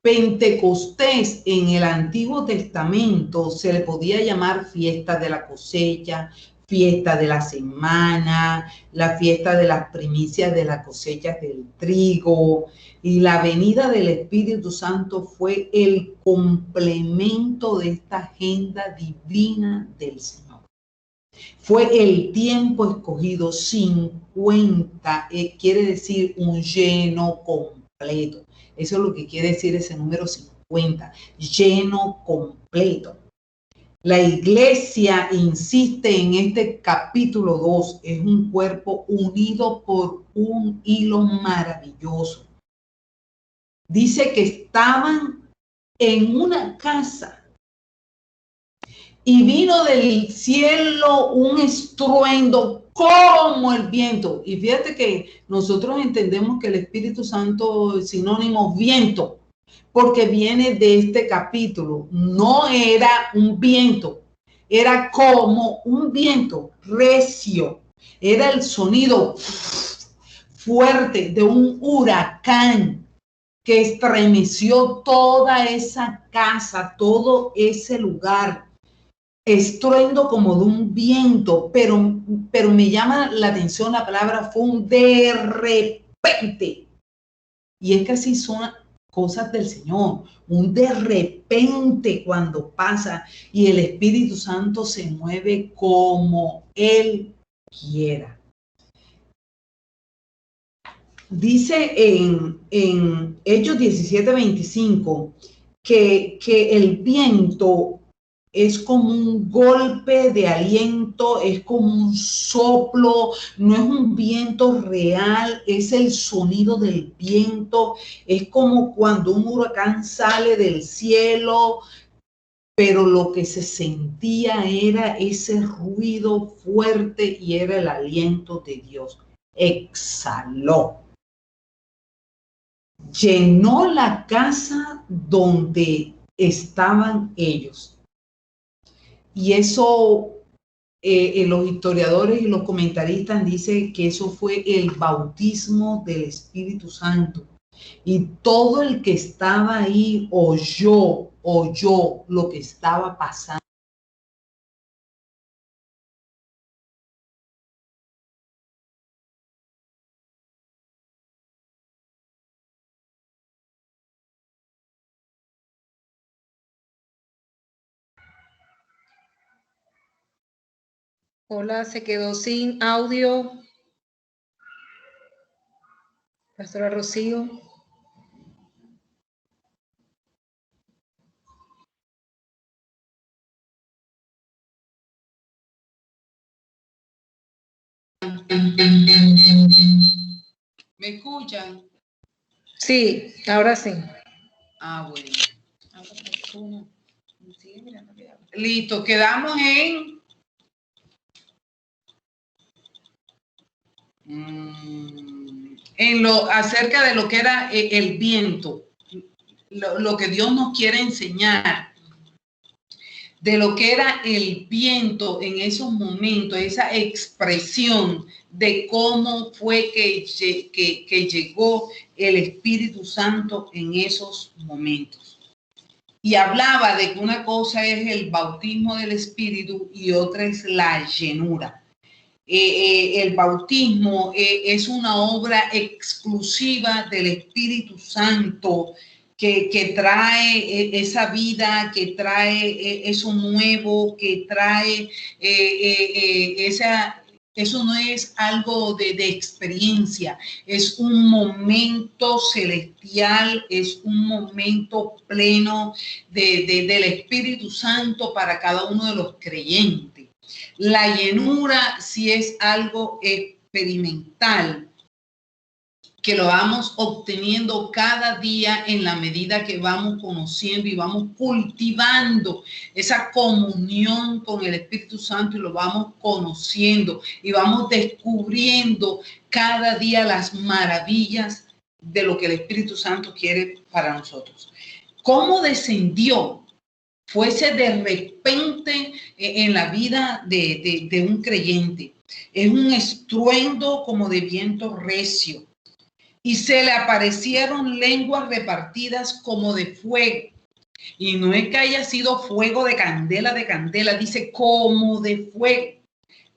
Pentecostés en el Antiguo Testamento se le podía llamar fiesta de la cosecha, fiesta de la semana, la fiesta de las primicias de las cosechas del trigo, y la venida del Espíritu Santo fue el complemento de esta agenda divina del Señor. Fue el tiempo escogido 50, quiere decir un lleno completo. Eso es lo que quiere decir ese número 50, lleno completo. La iglesia insiste en este capítulo 2, es un cuerpo unido por un hilo maravilloso. Dice que estaban en una casa y vino del cielo un estruendo como el viento. Y fíjate que nosotros entendemos que el Espíritu Santo es sinónimo viento, porque viene de este capítulo. No era un viento, era como un viento recio. Era el sonido fuerte de un huracán que estremeció toda esa casa, todo ese lugar. Estruendo como de un viento, pero me llama la atención la palabra, fue un de repente. Y es que así cosas del Señor, un de repente cuando pasa y el Espíritu Santo se mueve como Él quiera. Dice en Hechos 17:25 que el viento es como un golpe de aliento, es como un soplo, no es un viento real, es el sonido del viento, es como cuando un huracán sale del cielo, pero lo que se sentía era ese ruido fuerte y era el aliento de Dios. Exhaló. Llenó la casa donde estaban ellos. Y eso, los historiadores y los comentaristas dicen que eso fue el bautismo del Espíritu Santo. Y todo el que estaba ahí oyó lo que estaba pasando. Hola, se quedó sin audio. Pastora Rocío. ¿Me escuchan? Sí, ahora sí. Ah, bueno. Listo, quedamos en lo acerca de lo que era el viento, lo que Dios nos quiere enseñar, de lo que era el viento en esos momentos, esa expresión de cómo fue que llegó el Espíritu Santo en esos momentos. Y hablaba de que una cosa es el bautismo del Espíritu y otra es la llenura. El bautismo es una obra exclusiva del Espíritu Santo que trae esa vida, que trae eso nuevo, que trae eso no es algo de experiencia, es un momento celestial, es un momento pleno del Espíritu Santo para cada uno de los creyentes. La llenura sí es algo experimental, que lo vamos obteniendo cada día en la medida que vamos conociendo y vamos cultivando esa comunión con el Espíritu Santo y lo vamos conociendo y vamos descubriendo cada día las maravillas de lo que el Espíritu Santo quiere para nosotros. ¿Cómo descendió? Fuese de repente en la vida de un creyente. Es un estruendo como de viento recio. Y se le aparecieron lenguas repartidas como de fuego. Y no es que haya sido fuego de candela, dice como de fuego,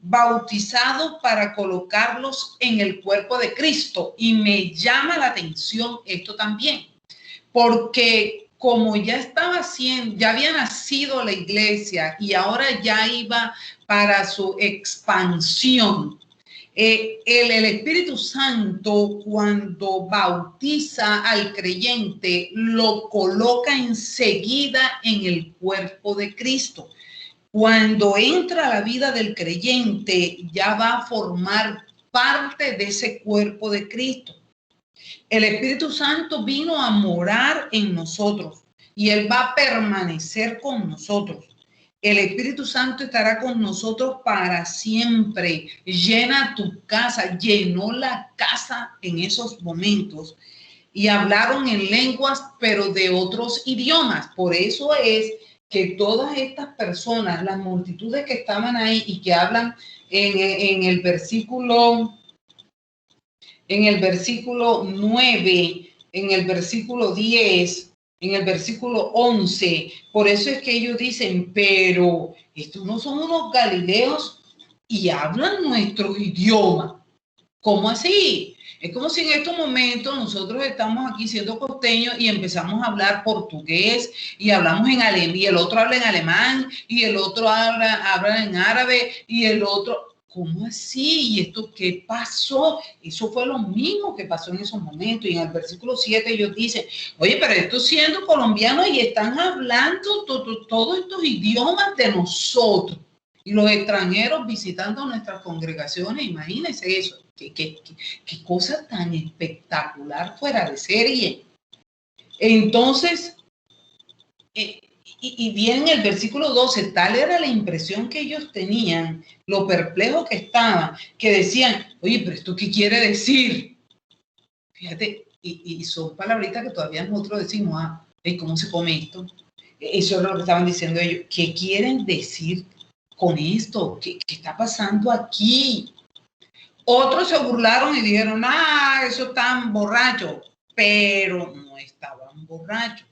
bautizados para colocarlos en el cuerpo de Cristo. Y me llama la atención esto también, porque como ya ya había nacido la iglesia y ahora ya iba para su expansión, el Espíritu Santo, cuando bautiza al creyente, lo coloca enseguida en el cuerpo de Cristo. Cuando entra a la vida del creyente, ya va a formar parte de ese cuerpo de Cristo. El Espíritu Santo vino a morar en nosotros y Él va a permanecer con nosotros. El Espíritu Santo estará con nosotros para siempre. Llena tu casa, llenó la casa en esos momentos y hablaron en lenguas, pero de otros idiomas. Por eso es que todas estas personas, las multitudes que estaban ahí y que hablan en el versículo 9, en el versículo 10, en el versículo 11. Por eso es que ellos dicen, pero estos no son unos galileos y hablan nuestro idioma. ¿Cómo así? Es como si en estos momentos nosotros estamos aquí siendo costeños y empezamos a hablar portugués y hablamos en alemán, y el otro habla en alemán, y el otro habla en árabe, y el otro... ¿Cómo así? ¿Y esto qué pasó? Eso fue lo mismo que pasó en esos momentos. Y en el versículo 7 ellos dicen, oye, pero estos siendo colombianos y están hablando todos estos idiomas de nosotros. Y los extranjeros visitando nuestras congregaciones, imagínense eso. Qué cosa tan espectacular, fuera de serie. Entonces, y bien en el versículo 12, tal era la impresión que ellos tenían, lo perplejo que estaban, que decían, oye, pero ¿esto qué quiere decir? Fíjate, y son palabritas que todavía nosotros decimos, ¿cómo se come esto? Eso es lo que estaban diciendo ellos. ¿Qué quieren decir con esto? ¿Qué está pasando aquí? Otros se burlaron y dijeron, eso están borrachos, pero no estaban borrachos.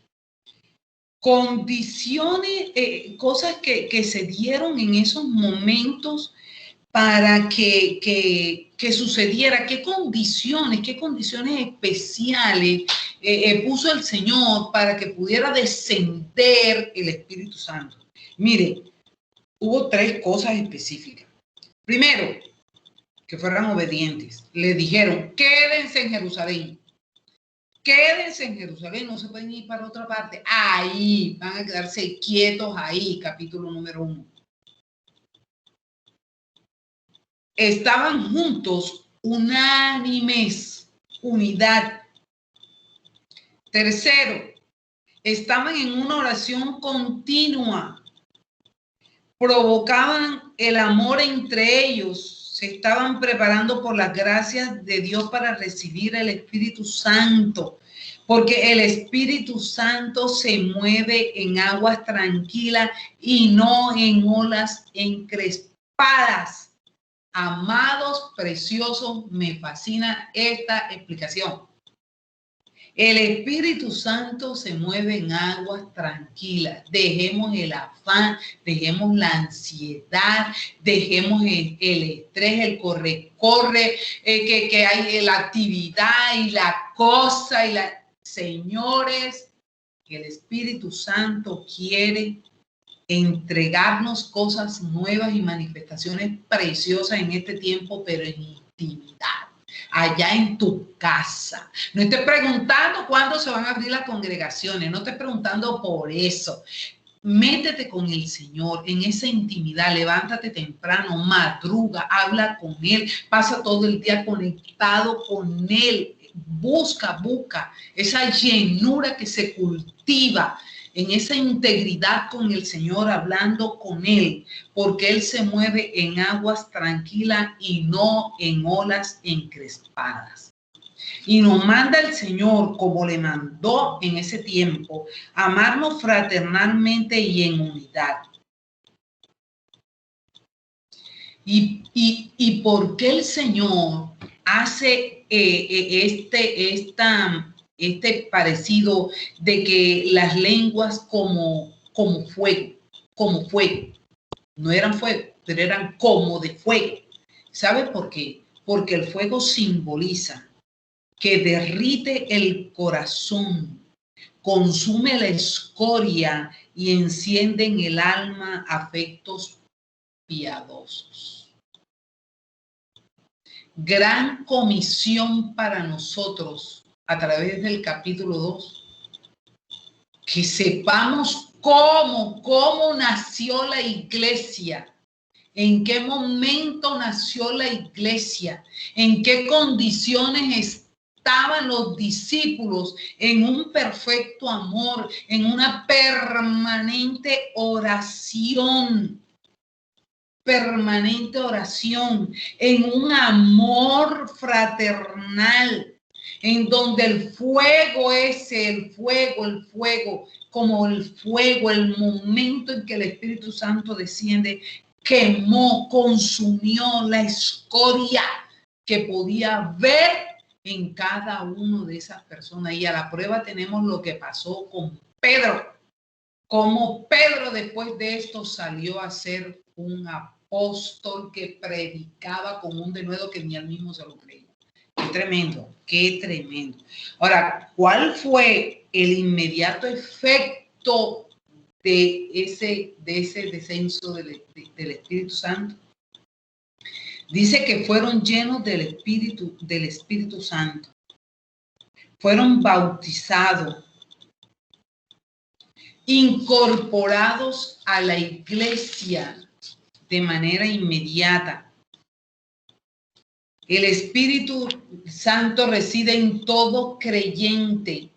Condiciones, cosas que se dieron en esos momentos para que sucediera, qué condiciones especiales puso el Señor para que pudiera descender el Espíritu Santo. Mire, hubo 3 cosas específicas. Primero, que fueran obedientes. Le dijeron, quédense en Jerusalén. Quédense en Jerusalén, no se pueden ir para otra parte. Ahí, van a quedarse quietos ahí, capítulo número 1. Estaban juntos, unánimes, unidad. Tercero, estaban en una oración continua. Provocaban el amor entre ellos. Se estaban preparando por las gracias de Dios para recibir el Espíritu Santo. Porque el Espíritu Santo se mueve en aguas tranquilas y no en olas encrespadas. Amados, preciosos, me fascina esta explicación. El Espíritu Santo se mueve en aguas tranquilas. Dejemos el afán, dejemos la ansiedad, dejemos el estrés, el corre, que hay la actividad y la cosa y la... Señores, el Espíritu Santo quiere entregarnos cosas nuevas y manifestaciones preciosas en este tiempo, pero en intimidad, allá en tu casa. No estés preguntando cuándo se van a abrir las congregaciones, no estés preguntando por eso. Métete con el Señor en esa intimidad, levántate temprano, madruga, habla con Él, pasa todo el día conectado con Él, busca esa llenura que se cultiva en esa integridad con el Señor, hablando con Él, porque Él se mueve en aguas tranquilas y no en olas encrespadas. Y nos manda el Señor, como le mandó en ese tiempo, amarnos fraternalmente y en unidad. ¿Y por qué el Señor hace este parecido de que las lenguas como fuego? No eran fuego, pero eran como de fuego. ¿Sabe por qué? Porque el fuego simboliza que derrite el corazón, consume la escoria y enciende en el alma afectos piadosos. Gran comisión para nosotros a través del capítulo 2, que sepamos cómo nació la iglesia. ¿En qué momento nació la iglesia? ¿En qué condiciones estaban los discípulos? En un perfecto amor, en una permanente oración. En un amor fraternal, en donde el fuego es el fuego, como el fuego, el momento en que el Espíritu Santo desciende, quemó, consumió la escoria que podía ver en cada uno de esas personas. Y a la prueba tenemos lo que pasó con Pedro. Como Pedro después de esto salió a ser un apóstol que predicaba con un denuedo que ni él mismo se lo creía. Que tremendo, qué tremendo. Ahora, ¿cuál fue el inmediato efecto de ese descenso del Espíritu Santo? Dice que fueron llenos del Espíritu Santo. Fueron bautizados, incorporados a la iglesia de manera inmediata. El Espíritu Santo reside en todo creyente.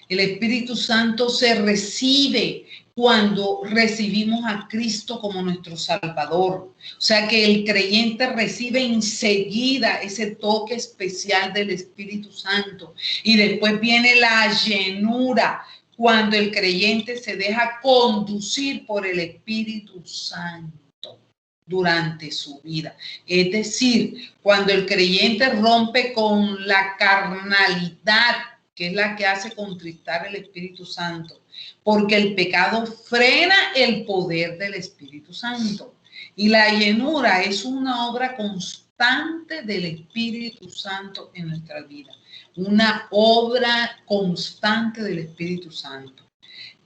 El Espíritu Santo se recibe cuando recibimos a Cristo como nuestro Salvador. O sea que el creyente recibe enseguida ese toque especial del Espíritu Santo. Y después viene la llenura, cuando el creyente se deja conducir por el Espíritu Santo durante su vida. Es decir, cuando el creyente rompe con la carnalidad, que es la que hace contristar el Espíritu Santo, porque el pecado frena el poder del Espíritu Santo. Y la llenura es una obra constante del Espíritu Santo en nuestra vida. Una obra constante del Espíritu Santo.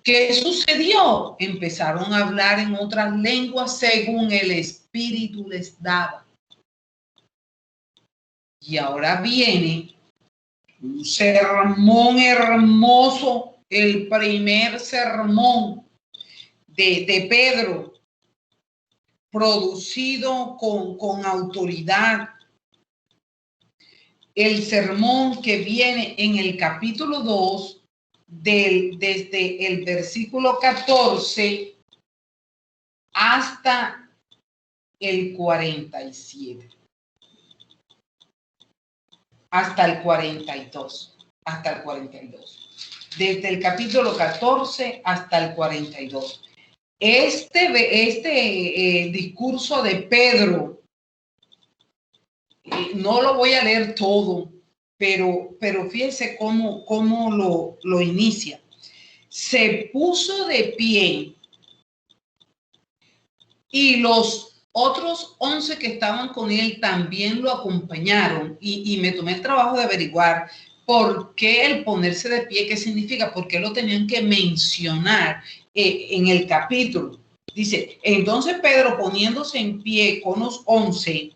¿Qué sucedió? Empezaron a hablar en otras lenguas según el Espíritu les daba. Y ahora viene un sermón hermoso, el primer sermón de Pedro, producido con autoridad. El sermón que viene en el capítulo 2, desde el versículo 14 hasta el 47. Hasta el 42. Desde el capítulo 14 hasta el 42. Este discurso de Pedro, no lo voy a leer todo, pero fíjese cómo lo inicia. Se puso de pie y los otros 11 que estaban con él también lo acompañaron, y me tomé el trabajo de averiguar por qué el ponerse de pie, qué significa, por qué lo tenían que mencionar en el capítulo. Dice, entonces Pedro poniéndose en pie con los 11,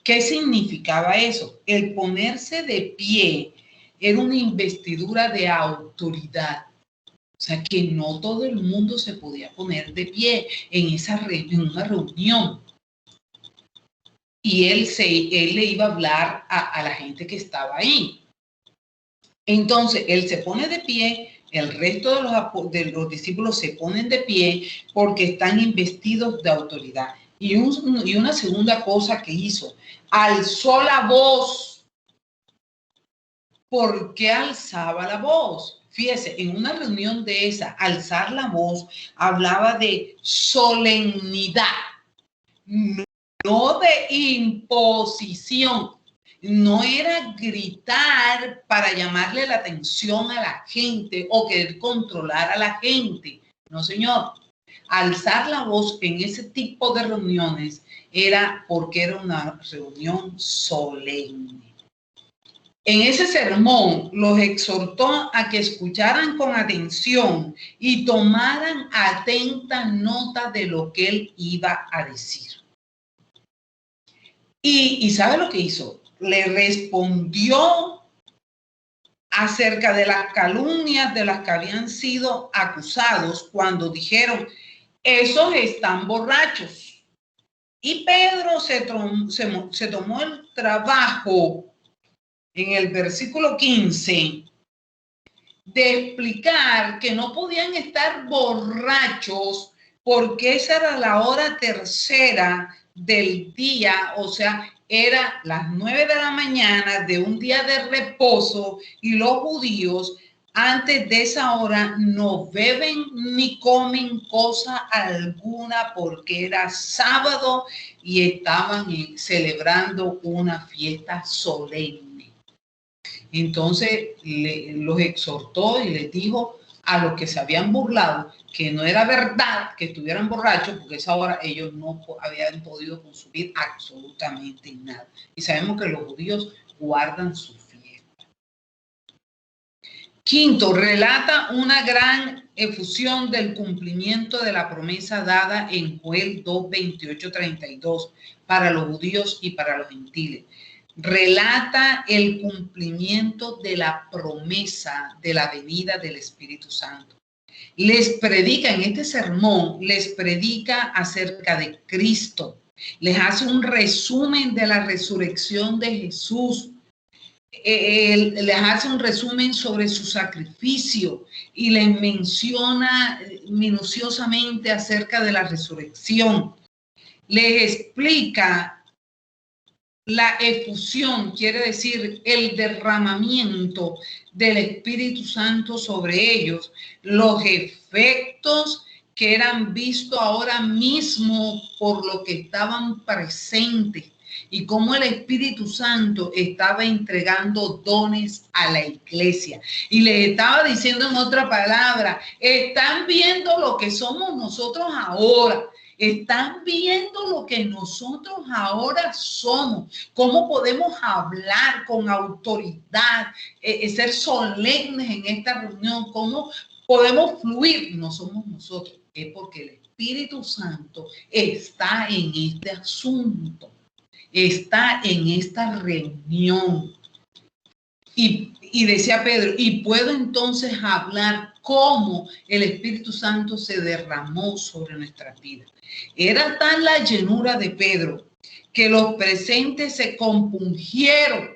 ¿qué significaba eso? El ponerse de pie era una investidura de autoridad. O sea, que no todo el mundo se podía poner de pie en una reunión. Y él le iba a hablar a la gente que estaba ahí. Entonces, él se pone de pie, el resto de los discípulos se ponen de pie porque están investidos de autoridad. Y una segunda cosa que hizo, alzó la voz. ¿Por qué alzaba la voz? Fíjese, en una reunión de esa, alzar la voz hablaba de solemnidad, no de imposición. No era gritar para llamarle la atención a la gente o querer controlar a la gente. No, señor. Alzar la voz en ese tipo de reuniones era porque era una reunión solemne. En ese sermón los exhortó a que escucharan con atención y tomaran atenta nota de lo que él iba a decir. Y ¿sabe lo que hizo? Le respondió acerca de las calumnias de las que habían sido acusados cuando dijeron, esos están borrachos. Y Pedro se tomó el trabajo en el versículo 15, de explicar que no podían estar borrachos porque esa era la hora tercera del día, o sea, era las 9 de la mañana de un día de reposo, y los judíos antes de esa hora no beben ni comen cosa alguna porque era sábado y estaban celebrando una fiesta solemne. Entonces los exhortó y les dijo, a los que se habían burlado, que no era verdad que estuvieran borrachos, porque a esa hora ellos no habían podido consumir absolutamente nada. Y sabemos que los judíos guardan su fiesta. Quinto, relata una gran efusión del cumplimiento de la promesa dada en Joel 2, 28, 32 para los judíos y para los gentiles. Relata el cumplimiento de la promesa de la venida del Espíritu Santo. Les predica en este sermón, les predica acerca de Cristo. Les hace un resumen de la resurrección de Jesús. Les hace un resumen sobre su sacrificio y les menciona minuciosamente acerca de la resurrección. Les explica la efusión, quiere decir el derramamiento del Espíritu Santo sobre ellos, los efectos que eran vistos ahora mismo por lo que estaban presentes y cómo el Espíritu Santo estaba entregando dones a la iglesia. Y les estaba diciendo en otra palabra, están viendo lo que somos nosotros ahora. Están viendo lo que nosotros ahora somos, cómo podemos hablar con autoridad, ser solemnes en esta reunión, cómo podemos fluir. No somos nosotros, es porque el Espíritu Santo está en este asunto, está en esta reunión. Y decía Pedro, y puedo entonces hablar cómo el Espíritu Santo se derramó sobre nuestras vidas. Era tal la llenura de Pedro que los presentes se compungieron,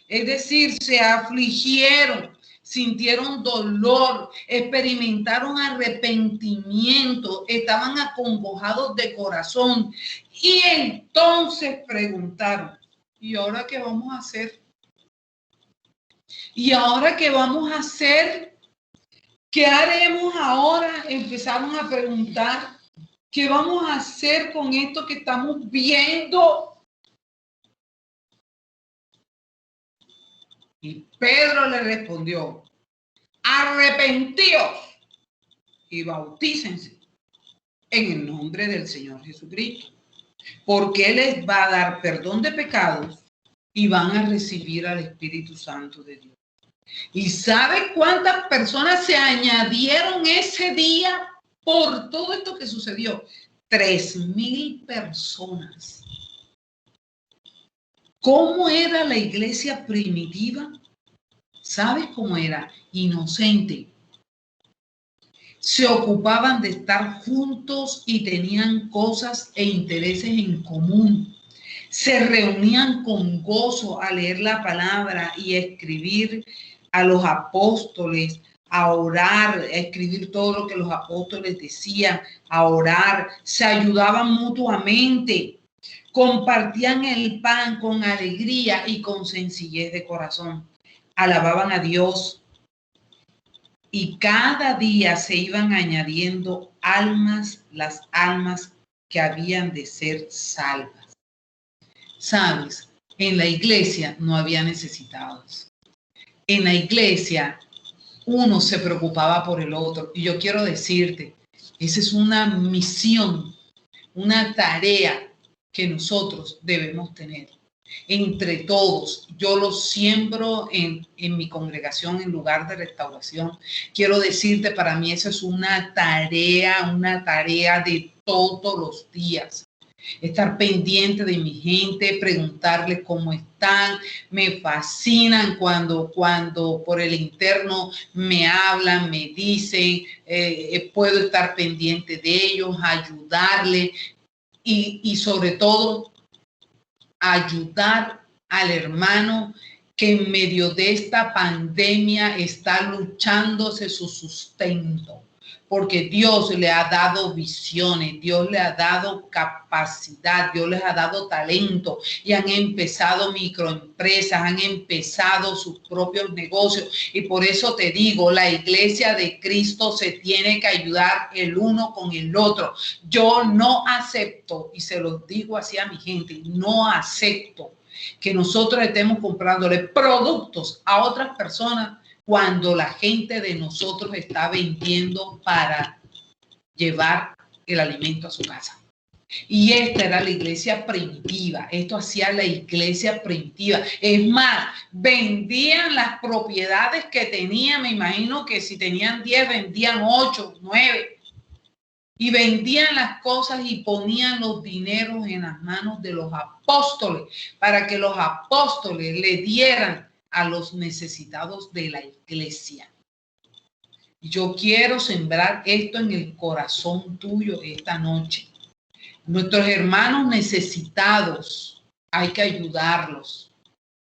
es decir, se afligieron, sintieron dolor, experimentaron arrepentimiento, estaban acongojados de corazón y entonces preguntaron, ¿y ahora qué vamos a hacer? ¿Y ahora qué vamos a hacer? ¿Qué haremos ahora? Empezaron a preguntar, ¿qué vamos a hacer con esto que estamos viendo? Y Pedro le respondió, arrepentíos y bautícense en el nombre del Señor Jesucristo, porque Él les va a dar perdón de pecados y van a recibir al Espíritu Santo de Dios. ¿Y sabe cuántas personas se añadieron ese día por todo esto que sucedió? 3,000 personas. ¿Cómo era la iglesia primitiva? ¿Sabes cómo era? Inocente. Se ocupaban de estar juntos y tenían cosas e intereses en común. Se reunían con gozo a leer la palabra y a escribir a los apóstoles, a orar, a escribir todo lo que los apóstoles decían, a orar. Se ayudaban mutuamente, compartían el pan con alegría y con sencillez de corazón. Alababan a Dios y cada día se iban añadiendo almas, las almas que habían de ser salvas. ¿Sabes? En la iglesia no había necesitados. En la iglesia uno se preocupaba por el otro. Y yo quiero decirte, esa es una misión, una tarea que nosotros debemos tener. Entre todos, yo lo siembro en mi congregación en lugar de restauración. Quiero decirte, para mí esa es una tarea de todos los días. Estar pendiente de mi gente, preguntarles cómo están. Me fascinan cuando por el interno me hablan, me dicen, puedo estar pendiente de ellos, ayudarles y sobre todo ayudar al hermano que en medio de esta pandemia está luchándose su sustento. Porque Dios le ha dado visiones, Dios le ha dado capacidad, Dios les ha dado talento y han empezado microempresas, han empezado sus propios negocios. Y por eso te digo, la iglesia de Cristo se tiene que ayudar el uno con el otro. Yo no acepto, y se los digo así a mi gente, no acepto que nosotros estemos comprándole productos a otras personas cuando la gente de nosotros está vendiendo para llevar el alimento a su casa. Y esta era la iglesia primitiva. Esto hacía la iglesia primitiva. Es más, vendían las propiedades que tenían. Me imagino que si tenían 10, vendían 8, 9. Y vendían las cosas y ponían los dineros en las manos de los apóstoles para que los apóstoles le dieran a los necesitados de la iglesia. Yo quiero sembrar esto en el corazón tuyo esta noche. Nuestros hermanos necesitados, hay que ayudarlos.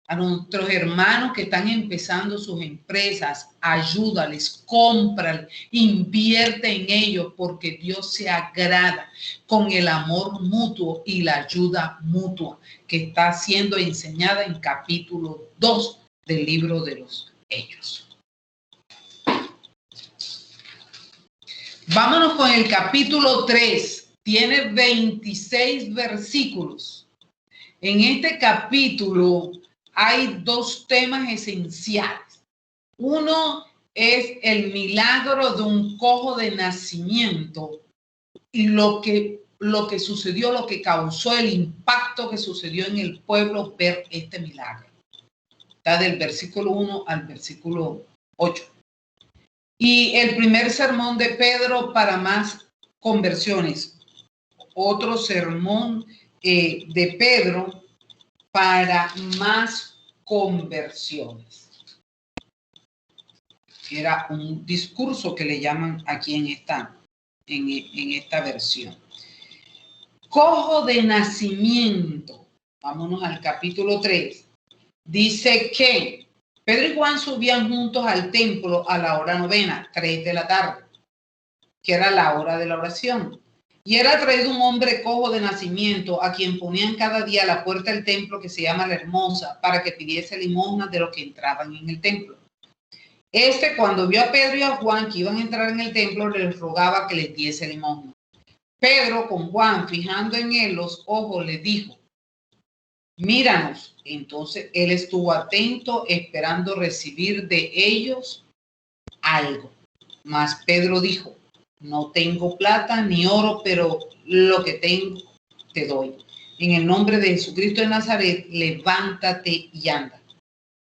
A nuestros hermanos que están empezando sus empresas, ayúdales, cómprales, invierte en ellos, porque Dios se agrada con el amor mutuo y la ayuda mutua que está siendo enseñada en capítulo 2 del libro de los Hechos. Vámonos con el capítulo 3. Tiene 26 versículos. En este capítulo hay dos temas esenciales. Uno es el milagro de un cojo de nacimiento y lo que sucedió, lo que causó el impacto que sucedió en el pueblo ver este milagro. Está del versículo 1 al versículo 8. Y el primer sermón de Pedro para más conversiones. Otro sermón de Pedro para más conversiones. Era un discurso que le llaman aquí en esta versión. Cojo de nacimiento. Vámonos al capítulo 3. Dice que Pedro y Juan subían juntos al templo a la hora novena, 3 de la tarde, que era la hora de la oración. Y era traído un hombre cojo de nacimiento, a quien ponían cada día a la puerta del templo, que se llama La Hermosa, para que pidiese limosna de los que entraban en el templo. Cuando vio a Pedro y a Juan que iban a entrar en el templo, les rogaba que les diese limosna. Pedro, con Juan fijando en él los ojos, le dijo: míranos. Entonces él estuvo atento, esperando recibir de ellos algo. Mas Pedro dijo: no tengo plata ni oro, pero lo que tengo te doy. En el nombre de Jesucristo de Nazaret, levántate y anda.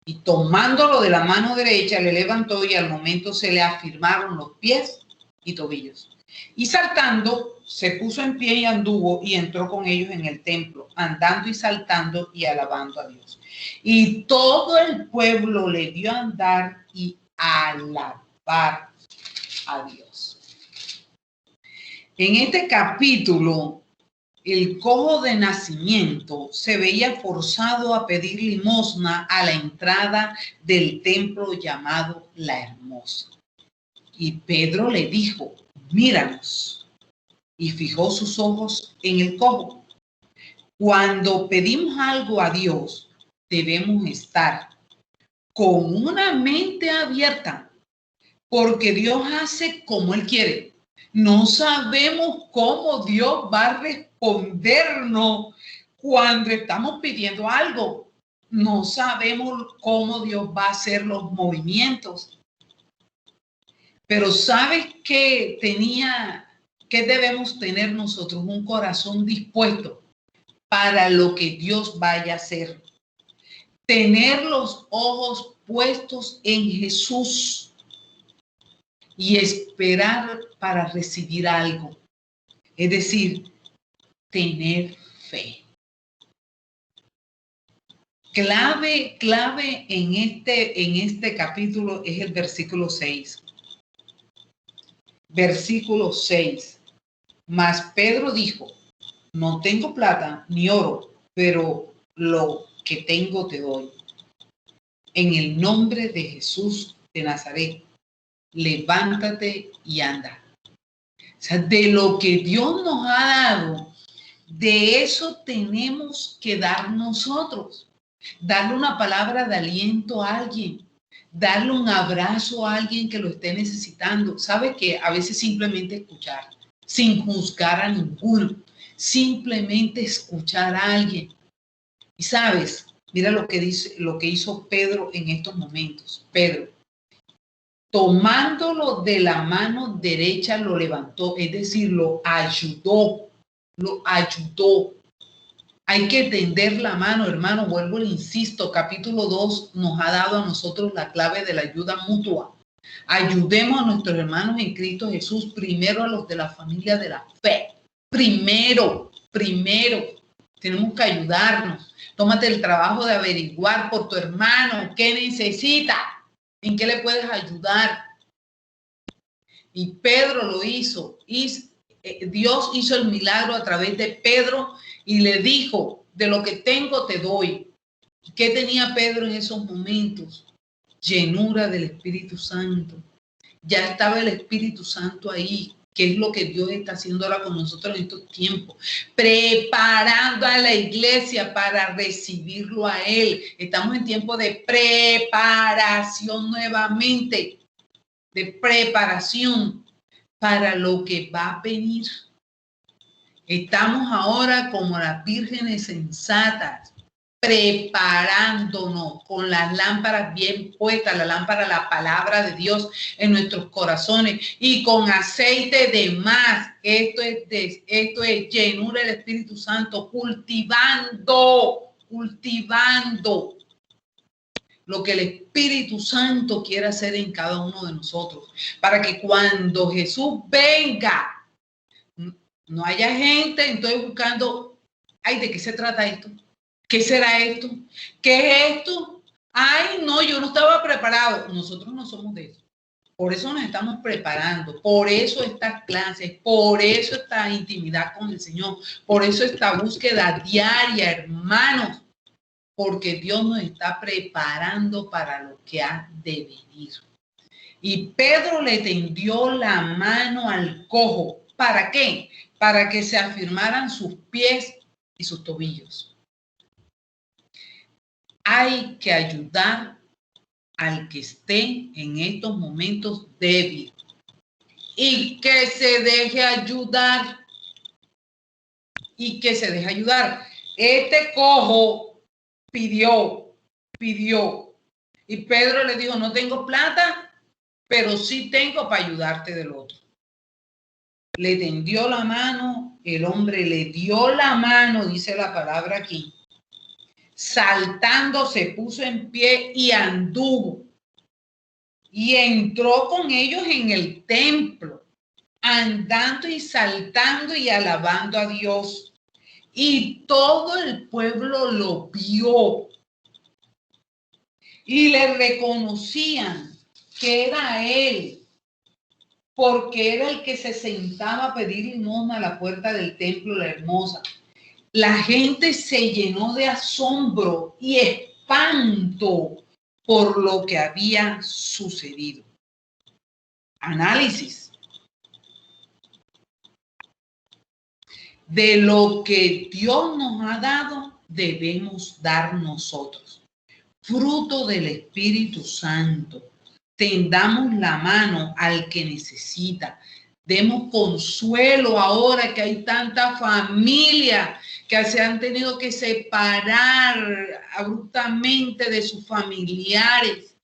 Y tomándolo de la mano derecha, le levantó y al momento se le afirmaron los pies y tobillos. Y saltando, se puso en pie y anduvo y entró con ellos en el templo, andando y saltando y alabando a Dios. Y todo el pueblo le vio andar y alabar a Dios. En este capítulo, el cojo de nacimiento se veía forzado a pedir limosna a la entrada del templo llamado La Hermosa. Y Pedro le dijo: míranos. Y fijó sus ojos en el cojo. Cuando pedimos algo a Dios, debemos estar con una mente abierta, porque Dios hace como Él quiere. No sabemos cómo Dios va a respondernos cuando estamos pidiendo algo. No sabemos cómo Dios va a hacer los movimientos. Pero ¿sabes qué debemos tener nosotros? Un corazón dispuesto para lo que Dios vaya a hacer. Tener los ojos puestos en Jesús y esperar para recibir algo. Es decir, tener fe. Clave en este capítulo es el versículo 6. Versículo 6. Mas Pedro dijo: no tengo plata ni oro, pero lo que tengo te doy. En el nombre de Jesús de Nazaret, levántate y anda. O sea, de lo que Dios nos ha dado, de eso tenemos que dar nosotros. Darle una palabra de aliento a alguien, darle un abrazo a alguien que lo esté necesitando. ¿Sabe qué? A veces simplemente escuchar, sin juzgar a ninguno, simplemente escuchar a alguien. Y sabes, mira lo que hizo Pedro en estos momentos. Pedro, Tomándolo de la mano derecha lo levantó, es decir, lo ayudó, lo ayudó. Hay que tender la mano, hermano, vuelvo e insisto, capítulo 2 nos ha dado a nosotros la clave de la ayuda mutua. Ayudemos a nuestros hermanos en Cristo Jesús, primero a los de la familia de la fe. Primero, tenemos que ayudarnos. Tómate el trabajo de averiguar por tu hermano qué necesita, en qué le puedes ayudar. Y Pedro lo hizo. Dios hizo el milagro a través de Pedro y le dijo, de lo que tengo te doy. ¿Qué tenía Pedro en esos momentos? Llenura del Espíritu Santo. Ya estaba el Espíritu Santo ahí, que es lo que Dios está haciendo ahora con nosotros en estos tiempos, preparando a la iglesia para recibirlo a Él. Estamos en tiempo de preparación nuevamente, de preparación para lo que va a venir. Estamos ahora como las vírgenes sensatas, preparándonos con las lámparas bien puestas, la lámpara, la palabra de Dios en nuestros corazones y con aceite de más. Esto es llenura del Espíritu Santo, cultivando lo que el Espíritu Santo quiere hacer en cada uno de nosotros, para que cuando Jesús venga, no haya gente entonces buscando, ay, ¿de qué se trata esto? ¿Qué será esto? ¿Qué es esto? Ay, no, yo no estaba preparado. Nosotros no somos de eso. Por eso nos estamos preparando, por eso estas clases, por eso esta intimidad con el Señor, por eso esta búsqueda diaria, hermanos, porque Dios nos está preparando para lo que ha de venir. Y Pedro le tendió la mano al cojo. ¿Para qué? Para que se afirmaran sus pies y sus tobillos. Hay que ayudar al que esté en estos momentos débil y que se deje ayudar. Y que se deje ayudar. Este cojo pidió. Y Pedro le dijo, no tengo plata, pero sí tengo para ayudarte del otro. Le tendió la mano, el hombre le dio la mano, dice la palabra aquí. Saltando se puso en pie y anduvo. Y entró con ellos en el templo, andando y saltando y alabando a Dios. Y todo el pueblo lo vio. Y le reconocían que era él, porque era el que se sentaba a pedir limosna a la puerta del templo, la hermosa. La gente se llenó de asombro y espanto por lo que había sucedido. Análisis. De lo que Dios nos ha dado, debemos dar nosotros. Fruto del Espíritu Santo. Tendamos la mano al que necesita. Demos consuelo ahora que hay tanta familia que se han tenido que separar abruptamente de sus familiares.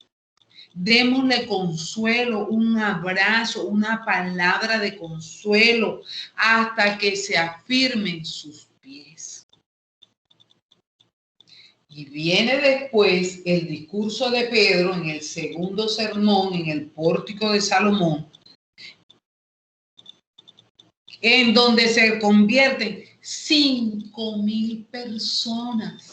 Démosle consuelo, un abrazo, una palabra de consuelo hasta que se afirmen sus pies. Y viene después el discurso de Pedro en el segundo sermón en el pórtico de Salomón, en donde se convierten 5,000 personas.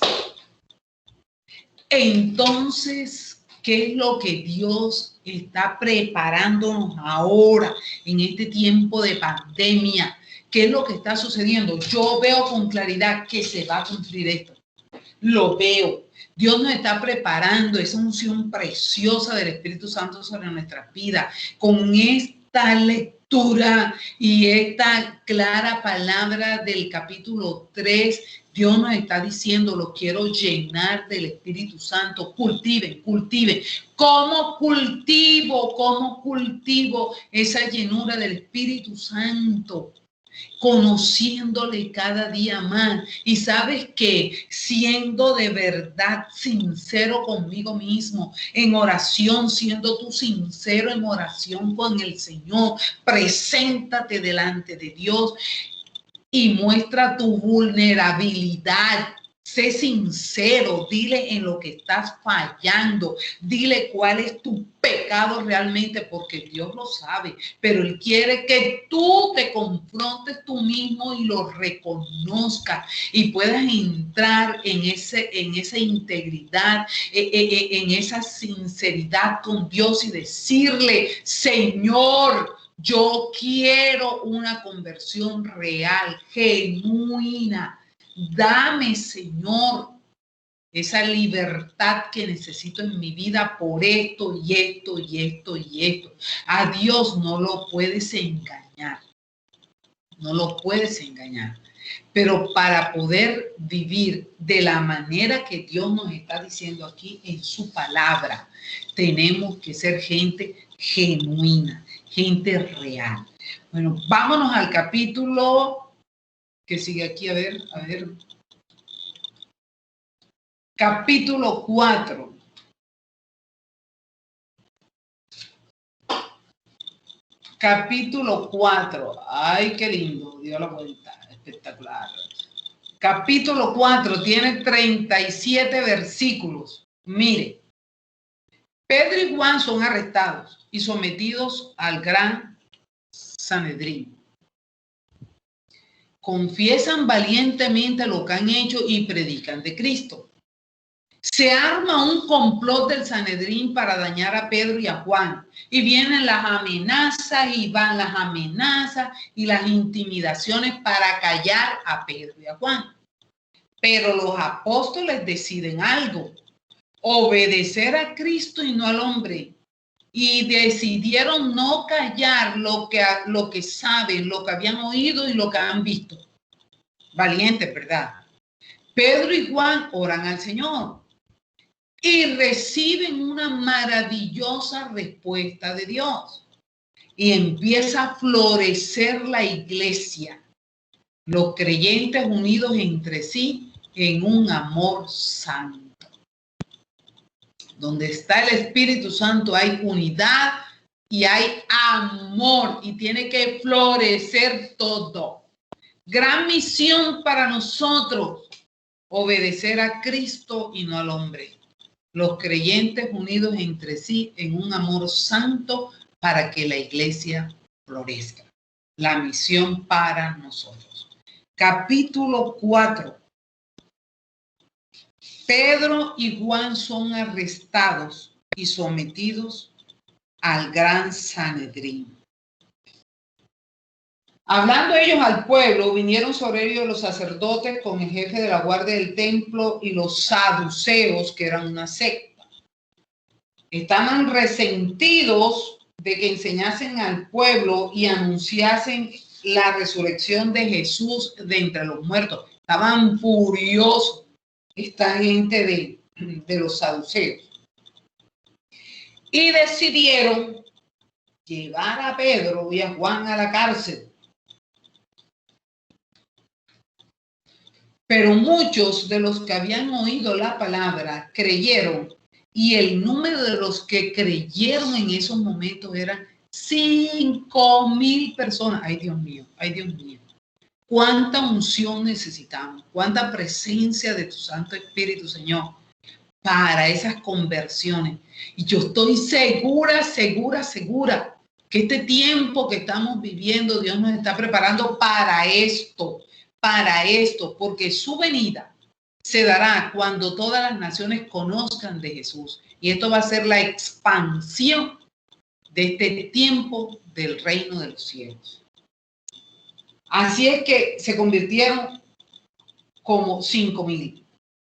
Entonces, ¿qué es lo que Dios está preparándonos ahora en este tiempo de pandemia? ¿Qué es lo que está sucediendo? Yo veo con claridad que se va a cumplir esto. Lo veo. Dios nos está preparando esa unción preciosa del Espíritu Santo sobre nuestras vidas con esta lectura y esta clara palabra del capítulo 3. Dios nos está diciendo, lo quiero llenar del Espíritu Santo. Cultiven. ¿Cómo cultivo esa llenura del Espíritu Santo? conociéndole cada día más. Y sabes que siendo de verdad sincero conmigo mismo, en oración, siendo tú sincero en oración con el Señor, preséntate delante de Dios y muestra tu vulnerabilidad. Sé sincero, dile en lo que estás fallando, dile cuál es tu pecado realmente, porque Dios lo sabe, pero Él quiere que tú te confrontes tú mismo y lo reconozcas y puedas entrar en esa integridad, en esa sinceridad con Dios y decirle, Señor, yo quiero una conversión real, genuina. Dame, Señor, esa libertad que necesito en mi vida por esto y esto y esto y esto. A Dios no lo puedes engañar. No lo puedes engañar. Pero para poder vivir de la manera que Dios nos está diciendo aquí en su palabra, tenemos que ser gente genuina, gente real. Bueno, vámonos al capítulo que sigue aquí, a ver. Capítulo 4. Capítulo 4. Ay, qué lindo, dio la vuelta, espectacular. Capítulo 4 tiene 37 versículos. Mire, Pedro y Juan son arrestados y sometidos al gran Sanedrín. Confiesan valientemente lo que han hecho y predican de Cristo. Se arma un complot del Sanedrín para dañar a Pedro y a Juan. Y vienen las amenazas y van las amenazas y las intimidaciones para callar a Pedro y a Juan. Pero los apóstoles deciden algo: obedecer a Cristo y no al hombre. Y decidieron no callar lo que saben, lo que habían oído y lo que han visto. Valientes, ¿verdad? Pedro y Juan oran al Señor y reciben una maravillosa respuesta de Dios. Y empieza a florecer la iglesia, los creyentes unidos entre sí en un amor santo. Donde está el Espíritu Santo hay unidad y hay amor, y tiene que florecer todo. Gran misión para nosotros: obedecer a Cristo y no al hombre. Los creyentes unidos entre sí en un amor santo para que la iglesia florezca. La misión para nosotros. Capítulo 4. Pedro y Juan son arrestados y sometidos al gran Sanedrín. Hablando ellos al pueblo, vinieron sobre ellos los sacerdotes con el jefe de la guardia del templo y los saduceos, que eran una secta. Estaban resentidos de que enseñasen al pueblo y anunciasen la resurrección de Jesús de entre los muertos. Estaban furiosos esta gente de los saduceos. Y decidieron llevar a Pedro y a Juan a la cárcel. Pero muchos de los que habían oído la palabra creyeron, y el número de los que creyeron en esos momentos eran 5,000 personas. Ay, Dios mío, ay, Dios mío. ¿Cuánta unción necesitamos? ¿Cuánta presencia de tu Santo Espíritu, Señor, para esas conversiones? Y yo estoy segura que este tiempo que estamos viviendo, Dios nos está preparando para esto, porque su venida se dará cuando todas las naciones conozcan de Jesús. Y esto va a ser la expansión de este tiempo del reino de los cielos. Así es que se convirtieron como 5,000.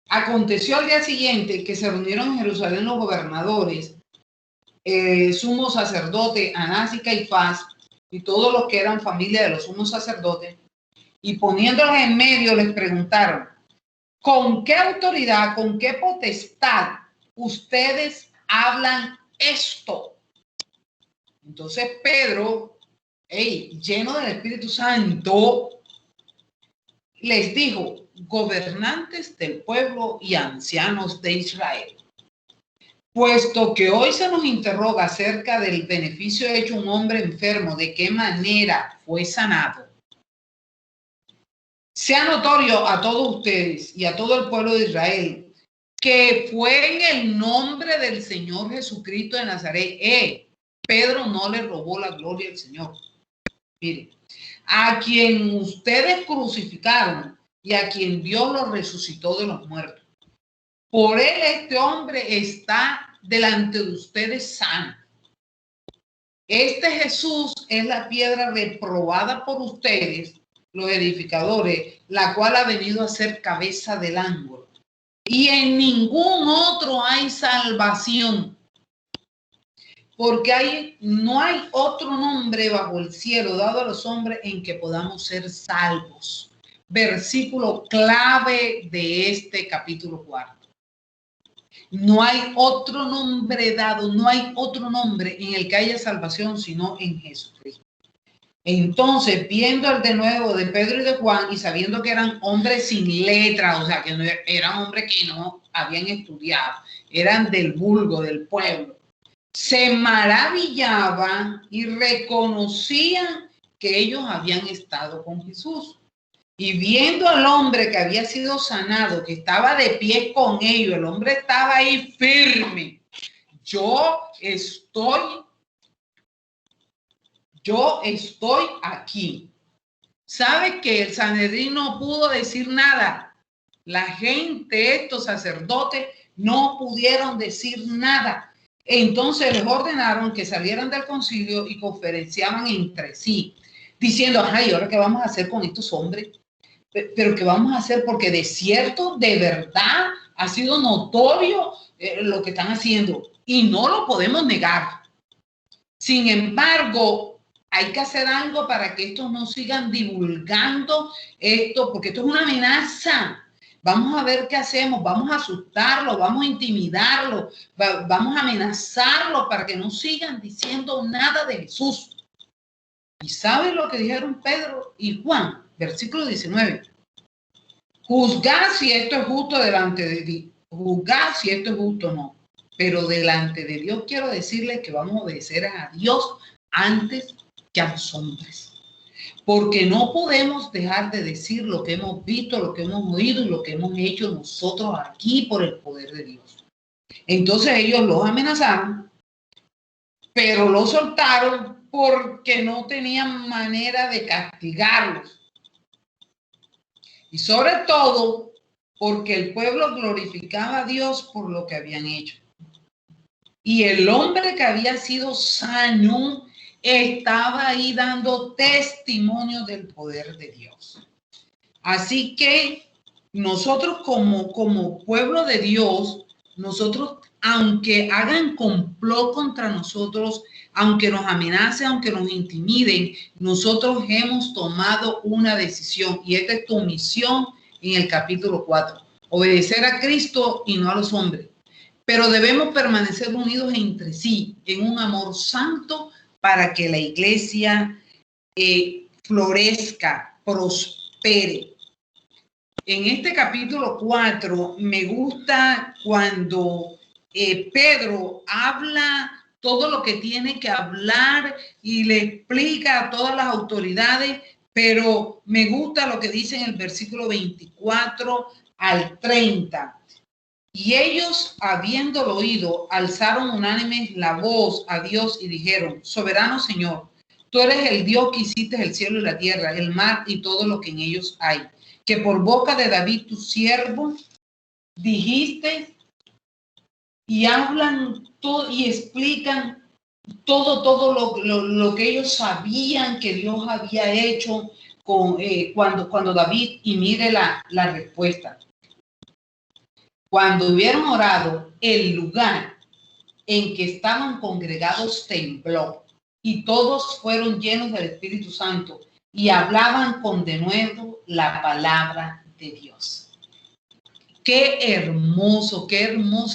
Aconteció al día siguiente que se reunieron en Jerusalén los gobernadores, sumo sacerdote Anás y Caifás, y todos los que eran familia de los sumos sacerdotes, y poniéndolos en medio les preguntaron: ¿con qué autoridad, con qué potestad ustedes hablan esto? Entonces Pedro lleno del Espíritu Santo, les dijo: gobernantes del pueblo y ancianos de Israel, puesto que hoy se nos interroga acerca del beneficio hecho a un hombre enfermo, de qué manera fue sanado, sea notorio a todos ustedes y a todo el pueblo de Israel que fue en el nombre del Señor Jesucristo de Nazaret. Pedro no le robó la gloria al Señor. Mire, a quien ustedes crucificaron y a quien Dios lo resucitó de los muertos. Por él este hombre está delante de ustedes sano. Este Jesús es la piedra reprobada por ustedes, los edificadores, la cual ha venido a ser cabeza del ángulo. Y en ningún otro hay salvación, porque no hay otro nombre bajo el cielo dado a los hombres en que podamos ser salvos. Versículo clave de este capítulo 4. No hay otro nombre dado, no hay otro nombre en el que haya salvación sino en Jesucristo. Entonces, viendo el de nuevo de Pedro y de Juan y sabiendo que eran hombres sin letra, o sea, que no eran hombres que no habían estudiado, eran del vulgo, del pueblo, se maravillaban y reconocían que ellos habían estado con Jesús. Y viendo al hombre que había sido sanado, que estaba de pie con ellos, el hombre estaba ahí firme. Yo estoy aquí. ¿Sabe que el Sanedrín no pudo decir nada? La gente, estos sacerdotes, no pudieron decir nada. Entonces les ordenaron que salieran del concilio y conferenciaban entre sí, diciendo: ay, ¿ahora qué vamos a hacer con estos hombres? Pero ¿qué vamos a hacer? Porque de cierto, de verdad, ha sido notorio lo que están haciendo y no lo podemos negar. Sin embargo, hay que hacer algo para que estos no sigan divulgando esto, porque esto es una amenaza. Vamos a ver qué hacemos, vamos a asustarlo, vamos a intimidarlo, vamos a amenazarlo para que no sigan diciendo nada de Jesús. ¿Y saben lo que dijeron Pedro y Juan? Versículo 19. Juzgad si esto es justo delante de Dios. Juzgad si esto es justo o no. Pero delante de Dios quiero decirles que vamos a obedecer a Dios antes que a los hombres. Porque no podemos dejar de decir lo que hemos visto, lo que hemos oído y lo que hemos hecho nosotros aquí por el poder de Dios. Entonces ellos los amenazaron, pero los soltaron porque no tenían manera de castigarlos. Y sobre todo, porque el pueblo glorificaba a Dios por lo que habían hecho. Y el hombre que había sido sano estaba ahí dando testimonio del poder de Dios. Así que nosotros como pueblo de Dios, nosotros, aunque hagan complot contra nosotros, aunque nos amenacen, aunque nos intimiden, nosotros hemos tomado una decisión y esta es tu misión en el capítulo 4. Obedecer a Cristo y no a los hombres. Pero debemos permanecer unidos entre sí en un amor santo para que la iglesia florezca, prospere. En este capítulo 4 me gusta cuando Pedro habla todo lo que tiene que hablar y le explica a todas las autoridades, pero me gusta lo que dice en el versículo 24 al 30. Y ellos, habiéndolo oído, alzaron unánimes la voz a Dios y dijeron: soberano Señor, tú eres el Dios que hiciste el cielo y la tierra, el mar y todo lo que en ellos hay, que por boca de David tu siervo dijiste, y hablan todo y explican todo lo que ellos sabían que Dios había hecho cuando David, y mire la respuesta. Cuando hubieron orado, el lugar en que estaban congregados tembló y todos fueron llenos del Espíritu Santo y hablaban con denuedo la palabra de Dios. Qué hermosa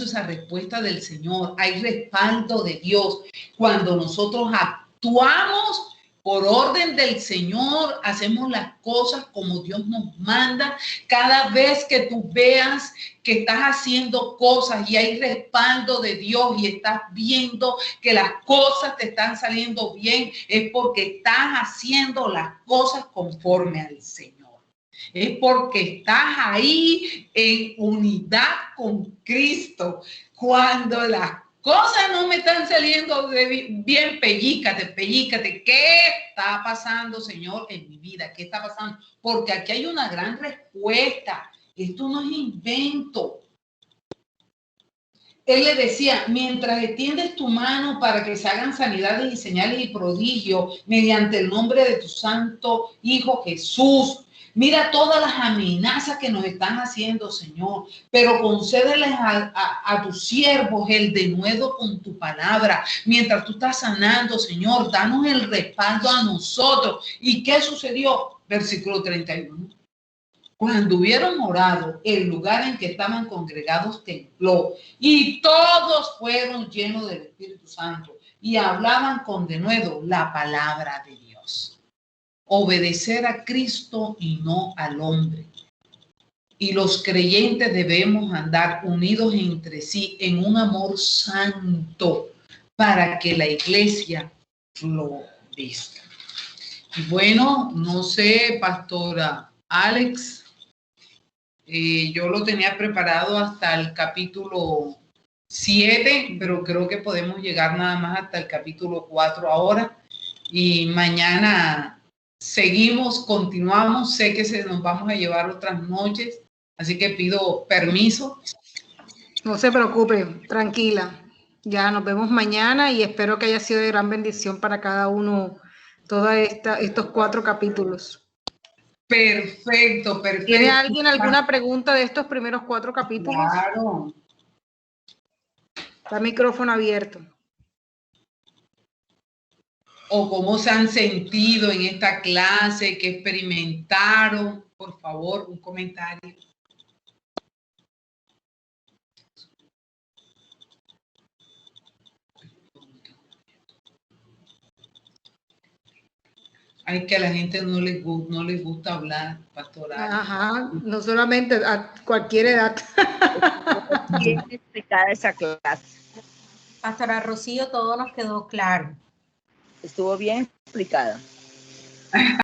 esa respuesta del Señor. Hay respaldo de Dios cuando nosotros actuamos por orden del Señor, hacemos las cosas como Dios nos manda. Cada vez que tú veas que estás haciendo cosas y hay respaldo de Dios y estás viendo que las cosas te están saliendo bien, es porque estás haciendo las cosas conforme al Señor. Es porque estás ahí en unidad con Cristo. Cuando las cosas no me están saliendo bien, pellícate. ¿Qué está pasando, Señor, en mi vida? ¿Qué está pasando? Porque aquí hay una gran respuesta. Esto no es invento. Él le decía, mientras extiendes tu mano para que se hagan sanidades y señales y prodigios mediante el nombre de tu santo Hijo Jesús. Mira todas las amenazas que nos están haciendo, Señor, pero concédeles a tus siervos el denuedo con tu palabra. Mientras tú estás sanando, Señor, danos el respaldo a nosotros. ¿Y qué sucedió? Versículo 31. Cuando hubieron orado, el lugar en que estaban congregados tembló y todos fueron llenos del Espíritu Santo y hablaban con denuedo la palabra de Dios. Obedecer a Cristo y no al hombre. Y los creyentes debemos andar unidos entre sí en un amor santo para que la iglesia florezca. Y bueno, no sé, pastora Alex, yo lo tenía preparado hasta el capítulo 7, pero creo que podemos llegar nada más hasta el capítulo 4 ahora. Y mañana seguimos, continuamos. Sé que nos vamos a llevar otras noches, así que pido permiso. No se preocupe, tranquila. Ya nos vemos mañana y espero que haya sido de gran bendición para cada uno estos 4 capítulos. Perfecto. ¿Tiene alguien alguna pregunta de estos primeros 4 capítulos? Claro. Está el micrófono abierto. O cómo se han sentido en esta clase, qué experimentaron. Por favor, un comentario. Ay, que a la gente no les gusta hablar, pastora. Ajá, no solamente a cualquier edad. Bien explicada esa clase. Pastora Rocío, todo nos quedó claro. Estuvo bien explicada.